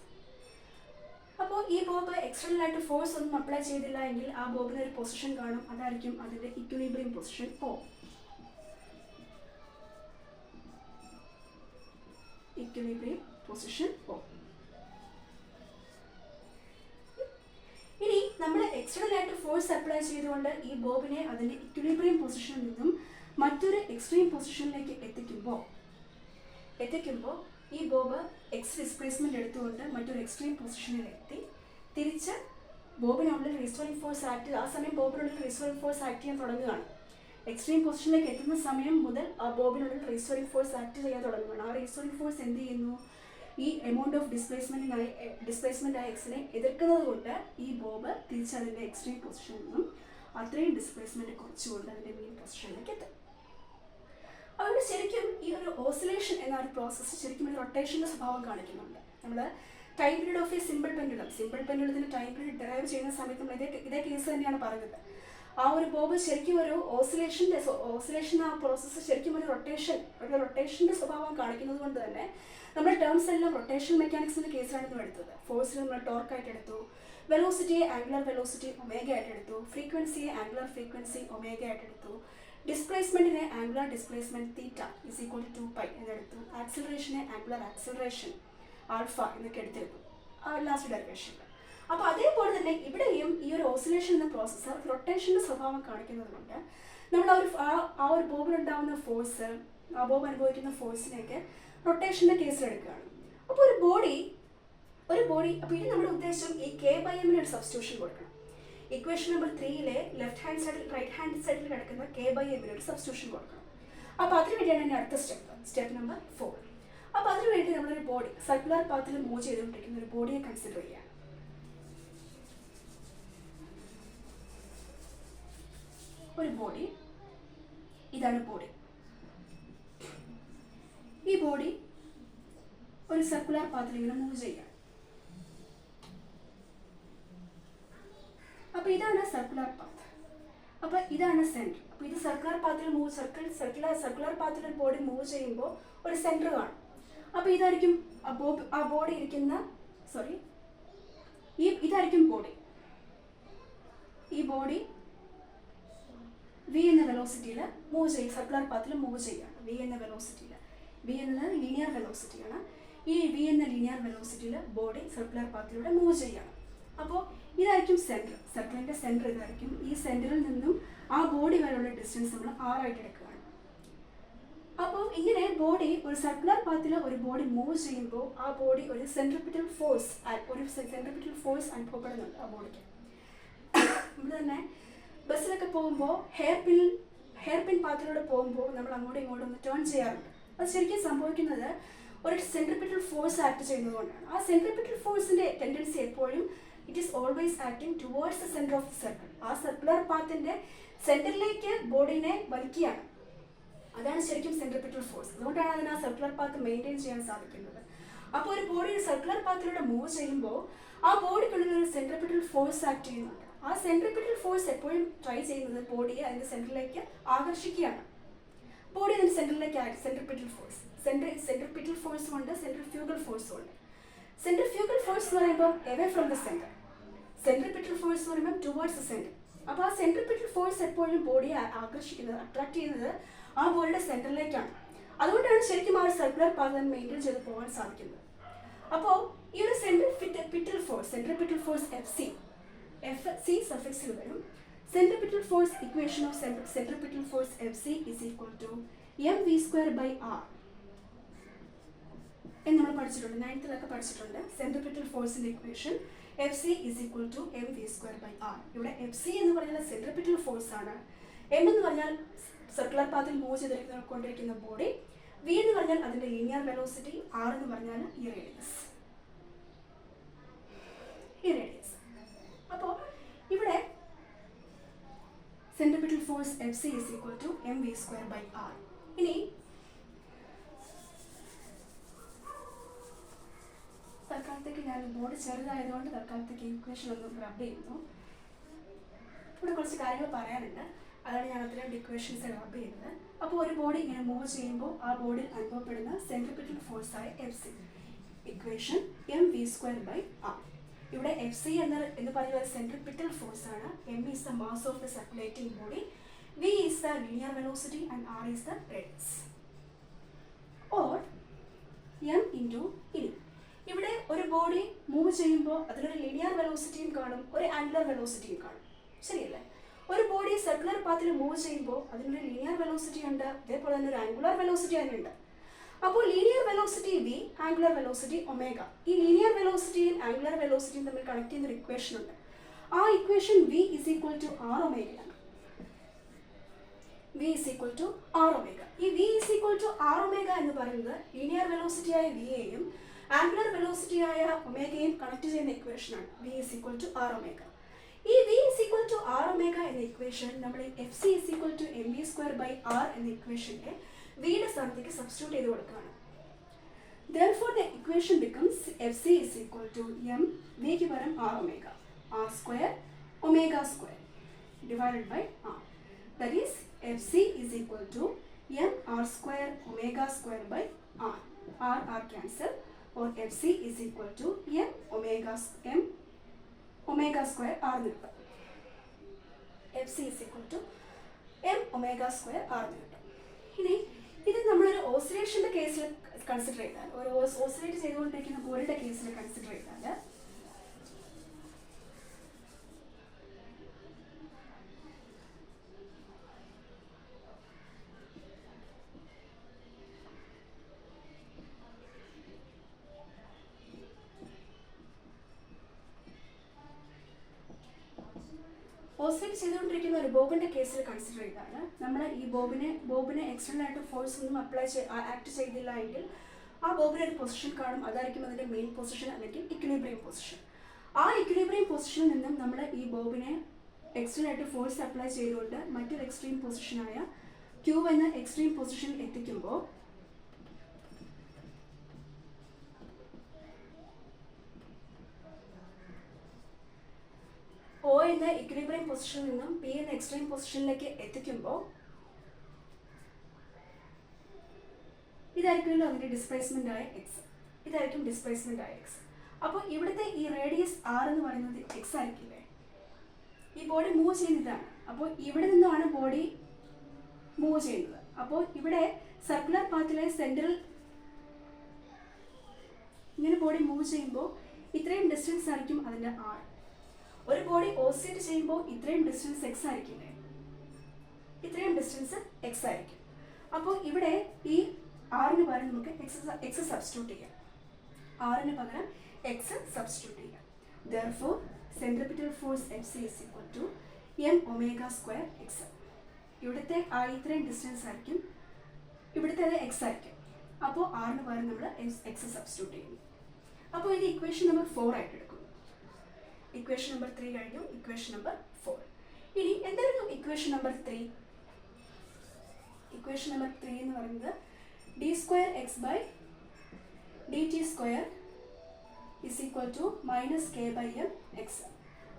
അപ്പോൾ ഈ ബോബ് എക്സ്റ്റേണൽ ആയിട്ട് ഫോഴ്സ് ഒന്നും അപ്ലൈ ചെയ്തില്ല എങ്കിൽ ആ ബോബിന് ഒരു പൊസിഷൻ കാണും. അതായിരിക്കും അതിൻ്റെ equilibrium position O. Equilibrium position O. ഇനി നമ്മൾ എക്സ്റ്റേണൽ ആയിട്ട് ഫോഴ്സ് അപ്ലൈ ചെയ്തുകൊണ്ട് ഈ ബോബിനെ അതിൻ്റെ ഇക്വിലിബ്രിയം പൊസിഷനിൽ നിന്നും മറ്റൊരു എക്സ്ട്രീം പൊസിഷനിലേക്ക് എത്തിക്കുമ്പോൾ ഈ ബോബ് എക്സ് ഡിസ്പ്ലേസ്മെന്റ് എടുത്തുകൊണ്ട് മറ്റൊരു എക്സ്ട്രീം പൊസിഷനിൽ എത്തി തിരിച്ച് ബോബിനുള്ളിൽ റീസ്റ്റോറിംഗ് ഫോഴ്സ് ആക്ട് ആ സമയം ബോബിനുള്ളിൽ റീസ്റ്റോറിംഗ് ഫോഴ്സ് ആക്ട് ചെയ്യാൻ തുടങ്ങുകയാണ്. എക്സ്ട്രീം പൊസിഷനിലേക്ക് എത്തുന്ന സമയം മുതൽ ആ ബോബിനുള്ളിൽ റീസ്റ്റോറിംഗ് ഫോഴ്സ് ആക്ട് ചെയ്യാൻ തുടങ്ങുകയാണ്. ആ റീസ്റ്റോറിംഗ് ഫോഴ്സ് എന്ത് ചെയ്യുന്നു? ഈ എമൗണ്ട് ഓഫ് ഡിസ്പ്ലേസ്മെന്റ് ആയ എക്സിനെ എതിർക്കുന്നത് കൊണ്ട് ഈ ബോബ് തിരിച്ച് അതിൻ്റെ എക്സ്ട്രീം പൊസിഷനിൽ നിന്നും അത്രയും ഡിസ്പ്ലേസ്മെന്റ് കുറച്ചുകൊണ്ട് അതിൻ്റെ മെയിൻ പൊസിഷനിലേക്ക് എത്തും. അതുകൊണ്ട് ശരിക്കും ഈ ഒരു ഓസിലേഷൻ എന്ന ഒരു പ്രോസസ്സ് ശരിക്കും ഒരു റൊട്ടേഷൻ്റെ സ്വഭാവം കാണിക്കുന്നുണ്ട്. നമ്മൾ time period of a simple പെൻഡുലത്തിൻ്റെ ടൈം പീരീഡ് ഡെറൈവ് ചെയ്യുന്ന സമയത്ത് നമ്മൾ ഇതേ കേസ് തന്നെയാണ് പറഞ്ഞത്. ആ ഒരു ബോബ് ശരിക്കും ഒരു ഓസിലേഷൻ ആ പ്രോസസ്സ് ശരിക്കും ഒരു റൊട്ടേഷൻ്റെ സ്വഭാവം കാണിക്കുന്നത് കൊണ്ട് തന്നെ നമ്മുടെ ടേംസ് എല്ലാം റൊട്ടേഷൻ മെക്കാനിക്സിൻ്റെ കേസിലാണ് നമ്മൾ എടുത്തത്. ഫോഴ്സിന് നമ്മൾ ടോർക്കായിട്ട് എടുത്തു, വെലോസിറ്റിയെ ആംഗുലർ വെലോസിറ്റി ഒമേഗ ആയിട്ട് എടുത്തു, ഫ്രീക്വൻസിയെ ആംഗുലർ ഫ്രീക്വൻസി ഒമേഗ ആയിട്ട് എടുത്തു, ഡിസ്പ്ലേസ്മെന്റിനെ ആംഗുലർ ഡിസ്പ്ലേസ്മെന്റ് തീറ്റ = 2π എന്നെടുത്തു, ആക്സിലറേഷനെ ആംഗുലർ ആക്സിലറേഷൻ ആൽഫ എന്നൊക്കെ എടുത്തിരുന്നു ലാസ്റ്റ് ഡെറിവേഷനിൽ. അപ്പോൾ അതേപോലെ തന്നെ ഇവിടെയും ഈ ഒരു ഓസിലേഷൻ എന്ന പ്രോസസ്സ് റൊട്ടേഷൻ്റെ സ്വഭാവം കാണിക്കുന്നത് കൊണ്ട് നമ്മൾ ആ ഒരു ബോബിനുണ്ടാകുന്ന ഫോഴ്സ്, ആ ബോബ് അനുഭവിക്കുന്ന ഫോഴ്സിനെയൊക്കെ റൊട്ടേഷൻ്റെ കേസിലെടുക്കുകയാണ്. അപ്പോൾ ഒരു ബോഡി അപ്പോൾ ഇത് നമ്മുടെ ഉദ്ദേശം ഈ k/m ഒരു സബ്സ്റ്റിറ്റ്യൂഷൻ കൊടുക്കണം. ഇക്വേഷൻ നമ്പർ 3യിലെ ലെഫ്റ്റ് ഹാൻഡ് സൈഡിൽ റൈറ്റ് ഹാൻഡ് സൈഡിൽ കിടക്കുന്ന k/m ഒരു സബ്സ്റ്റിറ്റ്യൂഷൻ കൊടുക്കണം. അപ്പോൾ അതിന് വേണ്ടിയാണ് എൻ്റെ അടുത്ത സ്റ്റെപ്പ് നമ്പർ 4. അപ്പോൾ അതിന് വേണ്ടി നമ്മളൊരു ബോഡി സർക്കുലർ പാത്തിൽ മൂവ് ചെയ്തുകൊണ്ടിരിക്കുന്ന ഒരു ബോഡിയെ കൺസിഡർ ചെയ്യുകയാണ്. ഒരു ബോഡി, ഇതാണ് ബോഡി. ഈ ബോഡി ഒരു സർക്കുലർ പാത്തിൽ ഇങ്ങനെ മൂവ് ചെയ്യുകയാണ്. അപ്പോൾ ഇതാണ് സർക്കുലർ പാത്ത്. അപ്പോൾ ഇതാണ് സെൻറ്റർ. അപ്പോൾ ഇത് സർക്കുലർ പാത്തിൽ ഒരു ബോഡി മൂവ് ചെയ്യുമ്പോൾ ഒരു സെൻറ്റർ കാണും. അപ്പോൾ ഇതായിരിക്കും ആ ബോഡി ഇരിക്കുന്ന ഇതായിരിക്കും ബോഡി. ഈ ബോഡി v എന്ന വെലോസിറ്റിയിൽ മൂവ് ചെയ്യും, സർക്കുലർ പാത്തിൽ മൂവ് ചെയ്യുകയാണ്. v എന്ന വെലോസിറ്റിയിൽ, v എന്നത് ലീനിയർ വെലോസിറ്റിയാണ്. ഈ v എന്ന ലീനിയർ വെലോസിറ്റിയിൽ ബോഡി സർക്കുലർ പാത്തിലൂടെ മൂവ് ചെയ്യുകയാണ്. അപ്പോൾ ഇതായിരിക്കും സെൻറ്റർ. സർക്കിളിൻ്റെ സെൻറ്റർ ഇതായിരിക്കും. ഈ സെൻറ്ററിൽ നിന്നും ആ ബോഡി വരെയുള്ള ഡിസ്റ്റൻസ് നമ്മൾ r ആയിട്ട് എടുക്കുകയാണ്. അപ്പോൾ ഇങ്ങനെ ബോഡി ഒരു സർക്കുലർ പാത്തിൽ ഒരു ബോഡി മൂവ് ചെയ്യുമ്പോൾ ആ ബോഡി ഒരു സെൻട്രിപിറ്റൽ ഫോഴ്സ് അനുഭവപ്പെടുന്നുണ്ട് ആ ബോഡിക്ക്. നമ്മൾ തന്നെ ബസ്സിലൊക്കെ പോകുമ്പോൾ ഹെയർ പിൻ പാത്തിലൂടെ പോകുമ്പോൾ നമ്മൾ അങ്ങോട്ടും ഇങ്ങോട്ടും ഒന്ന് ടേൺ ചെയ്യാറുണ്ട്. അത് ശരിക്കും സംഭവിക്കുന്നത് ഒരു സെൻട്രിപിറ്റൽ ഫോഴ്സ് ആക്ട് ചെയ്യുന്നതുകൊണ്ടാണ്. ആ സെൻട്രിപിറ്റൽ ഫോഴ്സിൻ്റെ ടെൻഡൻസി എപ്പോഴും it is always acting towards the centre of the circle. ആ സർക്കുലർ പാത്തിൻ്റെ സെൻറ്ററിലേക്ക് ബോഡീനെ വലിക്കുകയാണ്. അതാണ് ശരിക്കും സെൻട്രിപിറ്റൽ ഫോഴ്സ്. അതുകൊണ്ടാണ് അതിന് ആ സർക്കുലർ പാത്ത് മെയിൻറ്റെയിൻ ചെയ്യാൻ സാധിക്കുന്നത്. അപ്പോൾ ഒരു ബോഡി സർക്കുലർ പാത്തിലൂടെ മൂവ് ചെയ്യുമ്പോൾ ആ ബോഡിക്കുള്ളിൽ ഒരു സെൻട്രിപിറ്റൽ ഫോഴ്സ് ആക്ട് ചെയ്യുന്നുണ്ട്. ആ സെൻട്രിപിറ്റൽ ഫോഴ്സ് എപ്പോഴും ട്രൈ ചെയ്യുന്നത് ബോഡിയെ അതിൻ്റെ സെൻറ്ററിലേക്ക് ആകർഷിക്കുകയാണ്. ബോഡി അതിൻ്റെ സെൻറ്ററിലേക്ക് സെൻട്രിപിറ്റൽ ഫോഴ്സും ഉണ്ട്, സെൻട്രിഫ്യൂഗൽ ഫോഴ്സും ഉണ്ട്. സെൻട്രിഫ്യൂഗൽ ഫോഴ്സ് എന്ന് പറയുമ്പോൾ away from the centre, centripetal force എന്ന് പറയുമ്പോൾ ടുവേർഡ്സ് ദ സെൻറ്റർ. അപ്പോൾ ആ സെൻട്രിപിറ്റൽ ഫോഴ്സ് എപ്പോഴും ബോഡിയെ അട്രാക്ട് ചെയ്യുന്നത് ആ ബോഡിയുടെ സെൻറ്ററിലേക്കാണ്. അതുകൊണ്ടാണ് ശരിക്കും ആ ഒരു സർക്കുലർ പാത്ത് മെയിൻറ്റെയിൻ ചെയ്ത് പോകാൻ സാധിക്കുന്നത്. അപ്പോൾ ഈ ഒരു സെൻട്രിപിറ്റൽ ഫോഴ്സ് എഫ് സി സഫിക്സിൽ വരും. Centripetal force equation of centripetal force F C is equal to M V square by R എന്ന് നമ്മൾ പഠിച്ചിട്ടുണ്ട്, 9th പഠിച്ചിട്ടുണ്ട്. സെൻട്രിപിറ്റൽ ഫോഴ്സിന്റെ equation F C is equal to M V square by R. ഇവിടെ F C എന്ന് പറഞ്ഞാൽ centripetal force ആണ്, M എന്ന് പറഞ്ഞാൽ സർക്കുലർ പാത്തിൽ മൂവ് ചെയ്തുകൊണ്ടിരിക്കുന്ന ബോഡി, വി എന്ന് പറഞ്ഞാൽ അതിന്റെ ലീനിയർ വെലോസിറ്റി, ആർ എന്ന് പറഞ്ഞാൽ ഈ റേഡിയസ്. അപ്പോൾ ഇവിടെ centripetal force F C is equal to M V square by R. ഇനി തൽക്കാലത്തേക്ക് ഞാൻ ബോർഡ് ചെറുതായതുകൊണ്ട് തൽക്കാലത്തേക്ക് ഇക്വേഷൻ ഒന്ന് റബ് ചെയ്യുന്നു. ഇവിടെ കുറച്ച് കാര്യങ്ങൾ പറയാനുണ്ട്, അതാണ് ഞാൻ അത്രയും ഇക്വേഷൻസ് റബ് ചെയ്യുന്നത്. അപ്പോൾ ഒരു ബോഡി ഇങ്ങനെ മൂവ് ചെയ്യുമ്പോൾ ആ ബോഡിയിൽ അനുഭവപ്പെടുന്ന സെൻട്രിപിറ്റൽ ഫോഴ്സായ f c equation m V square by R. ഇവിടെ എഫ് സി എന്ന് പറയുന്ന സെൻട്രിപിറ്റൽ ഫോഴ്സ് ആണ്, m is the mass of the circulating body, v is the linear velocity and r is the radius. Or m into ഇനി ഇവിടെ ഒരു body move ചെയ്യുമ്പോൾ അതിലൊരു linear വെലോസിറ്റിയും കാണും, ഒരു ആംഗുലർ വെലോസിറ്റിയും കാണും, ശരിയല്ലേ? ഒരു ബോഡി സർക്കുലർ പാത്തിൽ മൂവ് ചെയ്യുമ്പോൾ അതിനൊരു ലീനിയർ വെലോസിറ്റി ഉണ്ട്, അതേപോലെ തന്നെ ഒരു ആംഗുലർ വെലോസിറ്റി അതിനുണ്ട്. അപ്പോൾ linear velocity v, angular velocity omega. ഈ ലീനിയർ വെലോസിറ്റിയും ആംഗുലർ വെലോസിറ്റിയും തമ്മിൽ കണക്ട് ചെയ്യുന്ന ഒരു ഇക്വേഷൻ ഉണ്ട്. ആ equation v is equal to r ഒമേഗയാണ്. V is equal to R omega. ഈ v is equal to R omega എന്ന് പറയുന്നത് ലീനിയർ വെലോസിറ്റിയായ വിയെയും ആംഗുലർ വെലോസിറ്റിയായ ഒമേഗയും കണക്ട് ചെയ്യുന്ന ഇക്വേഷനാണ് v is equal to R omega. ഈ v is equal to R omega എന്ന ഇക്വേഷൻ നമ്മൾ F C is equal to M V square by R എന്ന ഇക്വേഷന്റെ വിയുടെ സ്ഥാനത്തേക്ക് സബ്സ്റ്റിറ്റ്യൂട്ട് ചെയ്ത് കൊടുക്കുകയാണ്. Therefore the equation becomes fc is equal to m v ക്ക് പകരം r omega, r square omega square divided by r. That is fc is equal to m r square omega square by r. R cancel, or fc is equal to m omega square r കിട്ടും. fc is equal to m omega square r കിട്ടും. ഇനി ഇത് നമ്മളൊരു ഓസിലേഷൻ്റെ കേസിൽ consider ചെയ്താൽ, ഒരു oscillate ചെയ്തുകൊണ്ടിരിക്കുന്ന ബോഡിയുടെ കേസിൽ കൺസിഡർ ചെയ്താൽ ഓസിലേറ്റ് ചെയ്തുകൊണ്ടിരിക്കുന്ന ഒരു ബോബിൻ്റെ കേസിൽ കൺസിഡർ ചെയ്താണ് നമ്മൾ ഈ ബോബിനെ എക്സ്റ്റേണൽ ആയിട്ട് ഫോഴ്സ് ഒന്നും ആക്ട് ചെയ്തില്ല എങ്കിൽ ആ ബോബിന് ഒരു പൊസിഷൻ കാണും, അതായിരിക്കും അതിൻ്റെ മെയിൻ പൊസിഷൻ അല്ലെങ്കിൽ ഇക്വിലിബ്രിയം പൊസിഷൻ. ആ ഇക്വിലിബ്രിയം പൊസിഷനിൽ നിന്നും നമ്മൾ ഈ ബോബിനെ എക്സ്റ്റേണൽ ആയിട്ട് ഫോഴ്സ് അപ്ലൈ ചെയ്തുകൊണ്ട് മറ്റൊരു എക്സ്ട്രീം പൊസിഷനായ ക്യൂ എന്ന എക്സ്ട്രീം പൊസിഷനിൽ എത്തിക്കുമ്പോൾ O എന്ന ഇക്വിലിബ്രിയം പൊസിഷനിൽ നിന്നും P എന്ന എക്സ്ട്രീം പൊസിഷനിലേക്ക് എത്തിക്കുമ്പോൾ ഇതായിരിക്കുമല്ലോ അതിൻ്റെ ഡിസ്പ്ലേസ്മെൻ്റ് ആയ എക്സ്. ഇതായിരിക്കും ഡിസ്പ്ലേസ്മെൻ്റ് ആയ എക്സ്. അപ്പോൾ ഇവിടുത്തെ ഈ റേഡിയസ് ആർ എന്ന് പറയുന്നത് എക്സ് ആയിരിക്കില്ലേ? ഈ ബോഡി മൂവ് ചെയ്യുന്നതാണ്. അപ്പോൾ ഇവിടെ നിന്നാണ് ബോഡി മൂവ് ചെയ്യുന്നത്. അപ്പോൾ ഇവിടെ സർക്കുലർ പാത്തിലെ സെൻട്രൽ ഇങ്ങനെ ബോഡി മൂവ് ചെയ്യുമ്പോൾ ഇത്രയും ഡിസ്റ്റൻസ് ആയിരിക്കും അതിൻ്റെ ആർ. ഒരു ബോഡി ഓസിലേറ്റ് ചെയ്യുമ്പോൾ ഇത്രയും ഡിസ്റ്റൻസ് എക്സ് ആയിരിക്കില്ലേ? ഇത്രയും ഡിസ്റ്റൻസ് എക്സ് ആയിരിക്കും. അപ്പോൾ ഇവിടെ ഈ ആറിന് പകരം നമുക്ക് എക്സ് സബ്സ്റ്റിറ്റ്യൂട്ട് ചെയ്യാം. ആറിന് പകരം എക്സ് സബ്സ്റ്റിറ്റ്യൂട്ട് ചെയ്യാം. Therefore, centripetal force Fc is equal to m omega square x. ഇവിടുത്തെ ഇത്രയും ഡിസ്റ്റൻസ് ആയിരിക്കും, ഇവിടുത്തെ അത് എക്സ് ആയിരിക്കും. അപ്പോൾ ആറിന് പകരം നമ്മൾ എക്സ് സബ്സ്റ്റിറ്റ്യൂട്ട് ചെയ്യുന്നു. അപ്പോൾ ഇത് ഇക്വേഷൻ നമ്പർ 4 ആയിട്ട് എടുക്കും. ഇക്വേഷൻ നമ്പർ 3 കഴിഞ്ഞു. Equation number 4. ഇനി എന്തായിരുന്നു ഇക്വേഷൻ നമ്പർ 3? ഇക്വേഷൻ നമ്പർ 3 എന്ന് പറയുന്നത് d square x by dt square is equal to minus k by m x.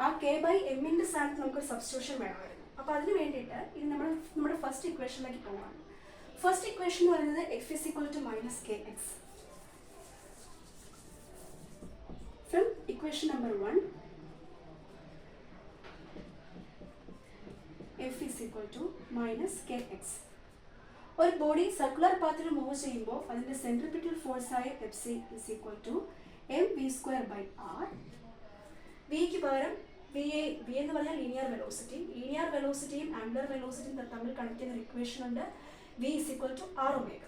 ആ k by m ൻ്റെ സ്ഥാനത്ത് നമുക്ക് സബ്സ്റ്റിറ്റ്യൂഷൻ വേണമായിരുന്നു. അപ്പോൾ അതിന് വേണ്ടിയിട്ട് ഇത് നമ്മുടെ ഫസ്റ്റ് ഇക്വേഷനിലേക്ക് പോകാം. ഫസ്റ്റ് ഇക്വേഷൻ എന്ന് പറയുന്നത് f is equal to minus kx. From equation number 1, f is equal to minus kx, ഒരു ബോഡി സർക്കുലർ പാത്തിൽ മൂവ് ചെയ്യുമ്പോൾ അതിൻ്റെ സെൻട്രിപിറ്റൽ ഫോഴ്സായ f C is equal to M V square by r. വിക്ക് പകരം v എന്ന് പറഞ്ഞാൽ ലീനിയർ വെലോസിറ്റിയും ആംഗുലർ വെലോസിറ്റിയും തമ്മിൽ കണക്ട് ചെയ്യുന്ന ഒരു ഇക്വേഷൻ ഉണ്ട്, V is equal to R omega.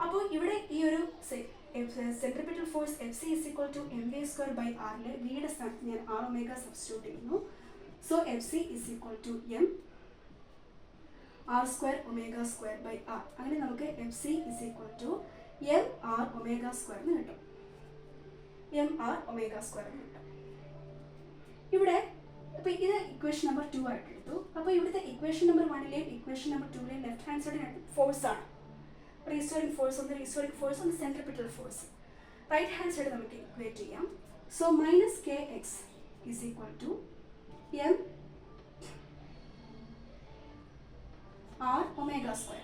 അപ്പോൾ ഇവിടെ ഈ ഒരു centripetal force F C is equal to M V square by ആറിൽ വിയുടെ സ്ഥാനത്ത് ഞാൻ ആർ ഒമേഗ സബ്സ്റ്റിറ്റ്യൂട്ട് ചെയ്യുന്നു. So F C is equal to M R square omega square by R. അങ്ങനെ നമുക്ക് F C is equal to M R omega square എന്ന് കിട്ടും. ഇവിടെ അപ്പോൾ ഇത് ഇക്വേഷൻ നമ്പർ 2 ആയിട്ട് എടുത്തു. അപ്പോൾ ഇവിടുത്തെ ഇക്വേഷൻ നമ്പർ 1ലെയും ഇക്വേഷൻ നമ്പർ 2ലെയും ലെഫ്റ്റ് ഹാൻഡ് സൈഡിൽ ഫോഴ്സ് ആണ്. റീസ്റ്റോറിംഗ് ഫോഴ്സ് ഒന്ന് centripetal force. Right hand side നമുക്ക് ഇക്വേറ്റ് ചെയ്യാം. So minus K X is equal to M R omega square.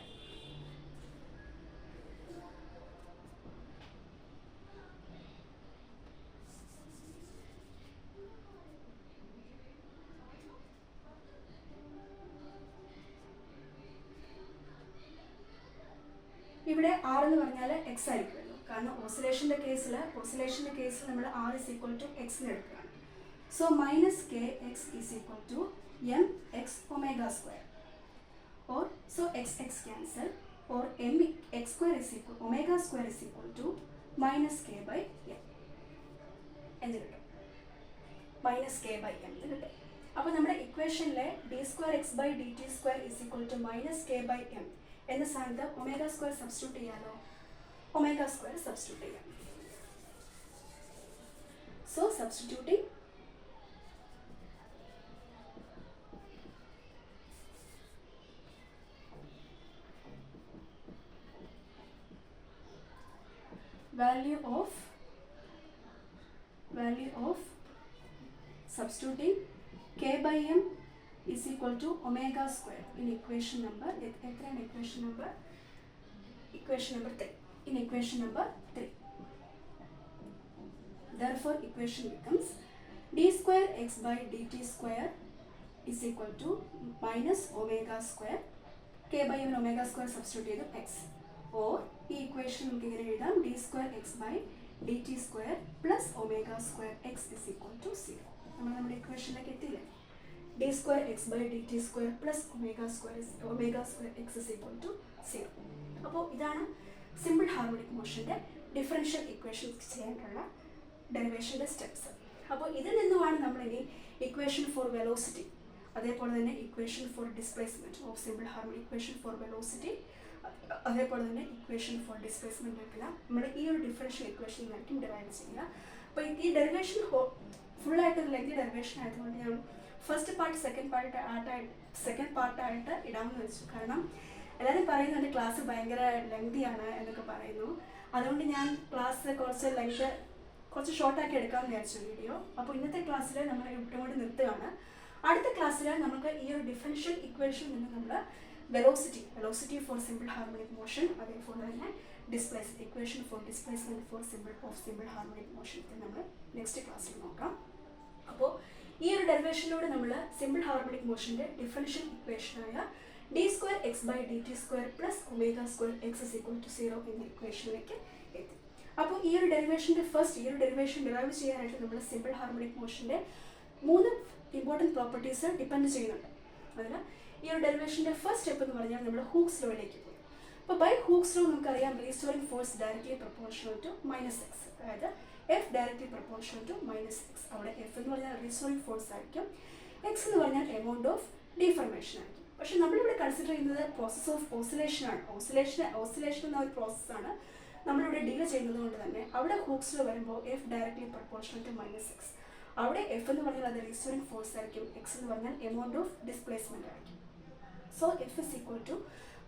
ഇവിടെ ആർ എന്ന് പറഞ്ഞാൽ എക്സ് ആയിരിക്കുമല്ലോ, കാരണം ഓസിലേഷൻ്റെ കേസിൽ നമ്മൾ ആർ ഇസ് ഈക്വൽ ടു എക്സിന് എടുക്കുകയാണ്. So minus K X is equal to M X omega square. or so x cancel, or m x square is equal omega square is equal to minus k by m എന്ന് കിട്ടും. Minus K by M എന്ന് കിട്ടും. അപ്പോൾ നമ്മുടെ ഇക്വേഷനിലെ d square X by D T square is equal to minus K by M എന്ന സ്ഥാനത്ത് omega square substitute ചെയ്യാമല്ലോ. ഒമേഗ സ്ക്വയർ സബ്സ്റ്റിറ്റ്യൂട്ട് ചെയ്യാം. So substituting value of substituting k by m is equal to omega square in equation number equation number 3. In equation number 3, therefore equation becomes d square x by dt square is equal to minus omega square k by m omega square substitute x, or ഈ equation നമുക്ക് ഇങ്ങനെ എഴുതാം, d square X by D T square plus omega square x is equal to 0. നമ്മൾ നമ്മുടെ ഇക്വേഷനിലേക്ക് എത്തിയില്ലേ. D square X by D T square plus omega square x is equal to 0. അപ്പോൾ ഇതാണ് സിമ്പിൾ ഹാർമോണിക് മോഷൻ്റെ ഡിഫറൻഷ്യൽ ഇക്വേഷൻ ചെയ്യാനുള്ള ഡെറിവേഷൻ്റെ steps. അപ്പോൾ ഇതിൽ നിന്നുമാണ് നമ്മളിനി ഇക്വേഷൻ ഫോർ വെലോസിറ്റി, അതേപോലെ തന്നെ equation for displacement of simple harmonic equation for velocity, അതേപോലെ തന്നെ ഇക്വേഷൻ ഫോർ ഡിസ്പ്ലേസ്മെൻ്റ് ഒക്കെ നമ്മൾ ഈ ഒരു ഡിഫറൻഷ്യൽ ഇക്വേഷനിലായിരിക്കും ഡെറൈവ് ചെയ്യുക. അപ്പോൾ ഈ ഡെറിവേഷൻ ഫുള്ളായിട്ട് ലെങ്തി ഡെറിവേഷൻ ആയതുകൊണ്ട് ഞാൻ ഫസ്റ്റ് പാർട്ട് സെക്കൻഡ് പാർട്ടായിട്ട് ഇടാമെന്ന് വെച്ചു. കാരണം എല്ലാവരും പറയുന്നു എൻ്റെ ക്ലാസ് ഭയങ്കര ലെങ്തിയാണ് എന്നൊക്കെ പറയുന്നു. അതുകൊണ്ട് ഞാൻ ക്ലാസ് കുറച്ച് ഷോർട്ടാക്കി എടുക്കാമെന്ന് വിചാരിച്ചു വീഡിയോ. അപ്പോൾ ഇന്നത്തെ ക്ലാസ്സിൽ നമ്മൾ ഇവിടെ കൊണ്ട് നിർത്തുകയാണ്. അടുത്ത ക്ലാസ്സിൽ നമുക്ക് ഈ ഒരു ഡിഫറൻഷ്യൽ ഇക്വേഷൻ നിന്ന് നമ്മൾ velocity for simple harmonic motion, അതേപോലെ തന്നെ equation for displacement for simple harmonic motion നമ്മൾ നെക്സ്റ്റ് ക്ലാസ്സിൽ നോക്കാം. അപ്പോൾ ഈ ഒരു ഡെറിവേഷനിലൂടെ നമ്മൾ സിമ്പിൾ ഹാർമോണിക് മോഷൻ്റെ ഡിഫറൻഷ്യൽ ഇക്വേഷനായ d square X by D T square plus omega square x is equal to 0 എന്ന ഇക്വേഷനിലേക്ക് എത്തി. അപ്പോൾ ഈ ഒരു ഡെറിവേഷൻ ഡിറൈവ് ചെയ്യാനായിട്ട് നമ്മൾ സിമ്പിൾ ഹാർമോണിക് മോഷൻ്റെ 3 ഇമ്പോർട്ടൻറ്റ് പ്രോപ്പർട്ടീസ് ഡിപ്പെൻഡ് ചെയ്യുന്നുണ്ട്. അതിൽ ഈ ഒരു ഡെറിവേഷൻ്റെ ഫസ്റ്റ് സ്റ്റെപ്പ് എന്ന് പറഞ്ഞാൽ നമ്മൾ ഹൂക്സ് ലോയിലേക്ക് പോയി. അപ്പോൾ ബൈ ഹൂക്സ് ലോ നമുക്കറിയാം restoring force directly proportional to minus x, അതായത് f directly proportional to minus X. അവിടെ എഫ് എന്ന് പറഞ്ഞാൽ റീസ്റ്റോറിംഗ് ഫോഴ്സ് ആയിരിക്കും, എക്സ് എന്ന് പറഞ്ഞാൽ എമൗണ്ട് ഓഫ് ഡീഫർമേഷൻ ആയിരിക്കും. പക്ഷേ നമ്മളിവിടെ കൺസിഡർ ചെയ്യുന്നത് പ്രോസസ് ഓഫ് ഓസിലേഷൻ ആണ്. ഓസിലേഷൻ എന്ന ഒരു പ്രോസസ്സാണ് നമ്മളിവിടെ ഡീൽ ചെയ്യുന്നത് കൊണ്ട് തന്നെ അവിടെ ഹൂക്സ് ലോ വരുമ്പോൾ F directly proportional to minus X. അവിടെ എഫ് എന്ന് പറഞ്ഞാൽ അത് റീസ്റ്റോറിംഗ് ഫോഴ്സ് ആയിരിക്കും, എക്സ് എന്ന് പറഞ്ഞാൽ എമൗണ്ട് ഓഫ് ഡിസ്പ്ലേസ്മെൻറ്റ് ആയിരിക്കും. So F is equal to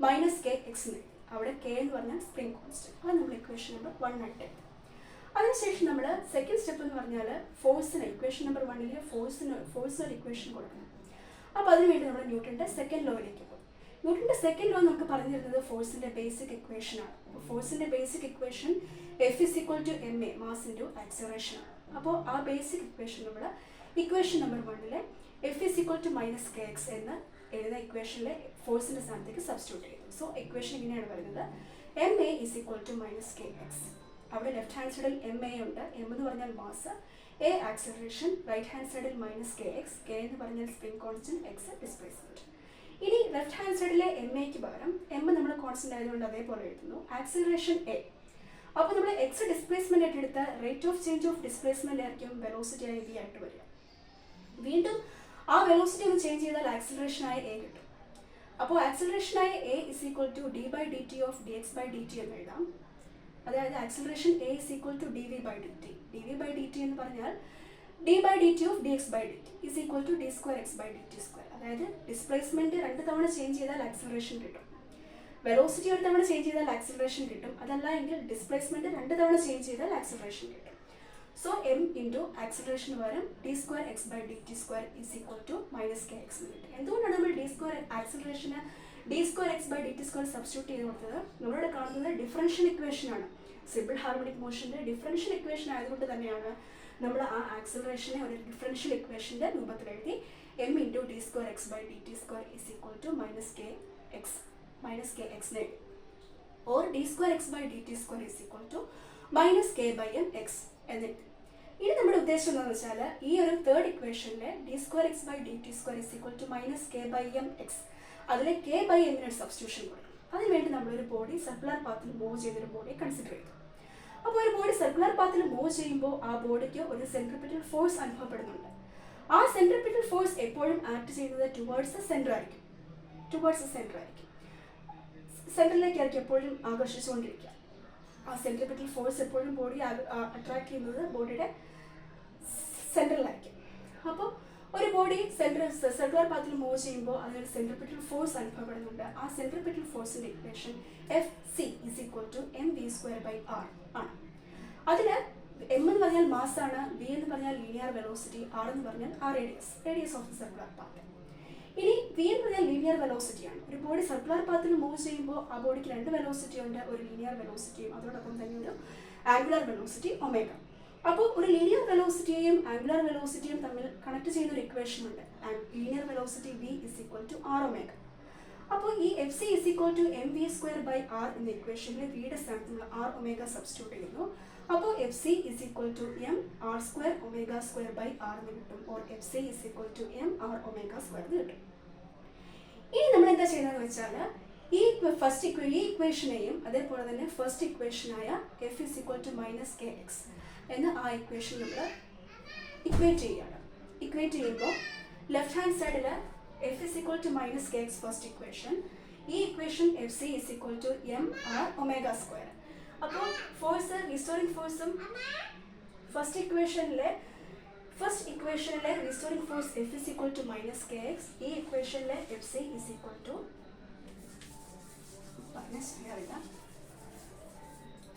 minus K X എന്ന്. അവിടെ കെ എന്ന് പറഞ്ഞാൽ സ്പ്രിംഗ് കോൺസ്റ്റന്റ്. അത് നമ്മൾ ഇക്വേഷൻ നമ്പർ 1 ആയിട്ട് എടുത്തു. അതിനുശേഷം നമ്മൾ സെക്കൻഡ് സ്റ്റെപ്പ് എന്ന് പറഞ്ഞാൽ ഫോഴ്സിന് ഇക്വേഷൻ നമ്പർ 1 ഫോഴ്സിന് ഇക്വേഷൻ കൊടുക്കണം. അപ്പോൾ അതിനുവേണ്ടി നമ്മൾ ന്യൂട്ടൻ്റെ സെക്കൻഡ് ലോയിലേക്ക് പോകും. ന്യൂട്ടൻ്റെ സെക്കൻഡ് ലോ നമുക്ക് പറഞ്ഞിരുന്നത് ഫോഴ്സിൻ്റെ ബേസിക് ഇക്വേഷനാണ്. അപ്പോൾ ഫോഴ്സിൻ്റെ basic equation f is equal to M a mass into acceleration ആണ്. അപ്പോൾ ആ ബേസിക് ഇക്വേഷൻ നമ്മൾ equation number 1 F is equal to minus K X എന്ന് എഴുതുന്ന ഇക്വേഷനിലെ ഫോഴ്സിൻ്റെ സ്ഥാനത്തേക്ക് സബ്സ്റ്റിറ്റ്യൂട്ട് ചെയ്യുന്നു. സോ ഇക്വേഷൻ ഇങ്ങനെയാണ് വരുന്നത്, M A is equal to minus K X. അവിടെ ലെഫ്റ്റ് ഹാൻഡ് സൈഡിൽ എം എ ഉണ്ട്, എം എന്ന് പറഞ്ഞാൽ mass, A acceleration, right hand സൈഡിൽ മൈനസ് കെ എക്സ്, കെ എന്ന് പറഞ്ഞാൽ സ്പ്രിംഗ് കോൺസ്റ്റന്റ്, എക്സ് ഡിസ്പ്ലേസ്മെന്റ്. ഇനി ലെഫ്റ്റ് ഹാൻഡ് സൈഡിലെ എം എക്ക് പകരം എം നമ്മൾ കോൺസ്റ്റന്റ് ആയതുകൊണ്ട് അതേപോലെ എഴുതുന്നു, ആക്സിലറേഷൻ എ. അപ്പോൾ നമ്മൾ എക്സ് ഡിസ്പ്ലേസ്മെന്റ് ആയിട്ട് എടുത്ത rate of change of displacement ആയിരിക്കും വെലോസിറ്റി ആയി വി ആയിട്ട് വരിക. വീണ്ടും ആ വെലോസിറ്റി ഒന്ന് ചേഞ്ച് ചെയ്താൽ ആക്സിലറേഷനായ എ കിട്ടും. അപ്പോൾ ആക്സിലറേഷനായ a is equal to d by D t of d x by D t എന്ന് എഴുതാം. അതായത് acceleration a is equal to d v by D t. D v by D t എന്ന് പറഞ്ഞാൽ d by D t of d x by D t is equal to d square X by D T square. അതായത് displacement 2 തവണ change ചെയ്താൽ acceleration കിട്ടും, velocity 1 തവണ change ചെയ്താൽ acceleration കിട്ടും. അതല്ല എങ്കിൽ ഡിസ്പ്ലേസ്മെന്റ് 2 തവണ ചേഞ്ച് ചെയ്താൽ ആക്സിലറേഷൻ കിട്ടും. സോ എം ഇൻറ്റു ആക്സിലറേഷന് പകരം d square X by D T square is equal to minus K X എന്ന് കിട്ടും. എന്തുകൊണ്ടാണ് നമ്മൾ ഡി സ്ക്വയർ ആക്സിലറേഷന് d square X by D T square substitute ചെയ്ത് കൊടുത്തത്? നമ്മളിവിടെ കാണുന്നത് ഡിഫറൻഷ്യൽ ഇക്വേഷൻ ആണ്, സിമ്പിൾ ഹാർമോണിക് മോഷന്റെ ഡിഫറൻഷ്യൽ ഇക്വേഷൻ ആയതുകൊണ്ട് തന്നെയാണ് നമ്മൾ ആ ആക്സിലറേഷനെ ഒരു ഡിഫറൻഷ്യൽ ഇക്വേഷന്റെ രൂപത്തിൽ എഴുതി m into d square X by D T square is equal to minus K x നെ or d square X by D T square is equal to minus K by m x എന്നിട്ട്. ഇനി നമ്മുടെ ഉദ്ദേശം എന്താണെന്ന് വെച്ചാൽ ഈ ഒരു third ഇക്വേഷനിലെ d square X by D T square is equal to minus K by m x, അതിലെ കെ ബൈ എമ്മിനൊരു സബ്സ്റ്റിറ്റ്യൂഷൻ കൊടുക്കും. അതിനുവേണ്ടി നമ്മളൊരു ബോഡി സർക്കുലർ പാത്തിൽ മൂവ് ചെയ്തൊരു ബോഡിയെ കൺസിഡർ ചെയ്തു. അപ്പോൾ ഒരു ബോഡി സർക്കുലർ പാത്തിൽ മൂവ് ചെയ്യുമ്പോൾ ആ ബോഡിക്ക് ഒരു സെൻട്രിപിറ്റൽ ഫോഴ്സ് അനുഭവപ്പെടുന്നുണ്ട്. ആ സെൻട്രിപിറ്റൽ ഫോഴ്സ് എപ്പോഴും ആക്ട് ചെയ്യുന്നത് ടുവേർഡ്സ് ദ സെൻറ്റർ ആയിരിക്കും, സെൻറ്ററിലേക്കായിരിക്കും എപ്പോഴും ആകർഷിച്ചുകൊണ്ടിരിക്കുക. ആ സെൻട്രിപിറ്റൽ ഫോഴ്സ് എപ്പോഴും ബോഡി അട്രാക്ട് ചെയ്യുന്നത് ബോഡിയുടെ സെൻറ്ററിലായിരിക്കും. അപ്പോൾ ഒരു ബോഡി സർക്കുലർ പാത്തിൽ മൂവ് ചെയ്യുമ്പോൾ അതിനൊരു സെൻട്രിപിറ്റൽ ഫോഴ്സ് അനുഭവപ്പെടുന്നുണ്ട്. ആ സെൻട്രിപിറ്റൽ ഫോഴ്സിൻ്റെ equation F C is equal to M V square by r ആണ്. അതിൽ എം എന്ന് പറഞ്ഞാൽ മാസ് ആണ്, വി എന്ന് പറഞ്ഞാൽ ലീനിയർ വെലോസിറ്റി, ആർ എന്ന് പറഞ്ഞാൽ ആ radius of the circular path. ഇനി വി എന്ന് പറഞ്ഞാൽ ലീനിയർ വെലോസിറ്റിയാണ്. ഒരു ബോഡി സർക്കുലർ പാത്തിൽ മൂവ് ചെയ്യുമ്പോൾ ആ ബോഡിക്ക് 2 വെലോസിറ്റി ഉണ്ട്, ഒരു ലീനിയർ വെലോസിറ്റിയും അതോടൊപ്പം തന്നെ ഒരു ആംഗുലർ വെലോസിറ്റി ഒമേഗ. അപ്പോൾ ഒരു ലീനിയർ വെലോസിറ്റിയും ആംഗുലർ വെലോസിറ്റിയും തമ്മിൽ കണക്ട് ചെയ്യുന്ന ഒരു ഇക്വേഷൻ ഉണ്ട്, linear velocity V is equal to R omega. അപ്പോൾ ഈ F C is equal to M V square by R എന്ന ഇക്വേഷനിൽ വിയുടെ സ്ഥാനത്ത് നമ്മൾ ആർ ഒമേഗ സബ്സ്റ്റിറ്റ്യൂട്ട് ചെയ്യുന്നു. അപ്പോൾ F C is equal to M R square omega square by R എന്ന് കിട്ടും, or F C is equal to M R omega square എന്ന് കിട്ടും. ഇനി നമ്മൾ എന്താ ചെയ്യുന്നതെന്ന് വെച്ചാൽ ഈ ഇക്വേഷനെയും അതേപോലെ തന്നെ ഫസ്റ്റ് ഇക്വേഷനായ f is equal to minus K x എന്ന ആ ഇക്വേഷൻ നമ്മൾ ഇക്വേറ്റ് ചെയ്യുമ്പോൾ ലെഫ്റ്റ് ഹാൻഡ് സൈഡിൽ f is equal to minus K x first equation, ഈ equation F C is equal to M R omega square. അപ്പോൾ force restoring ഫോഴ്സും first ഇക്വേഷനിലെ restoring force F is equal to minus K X, ഈ ഇക്വേഷനിലെ f C is equal to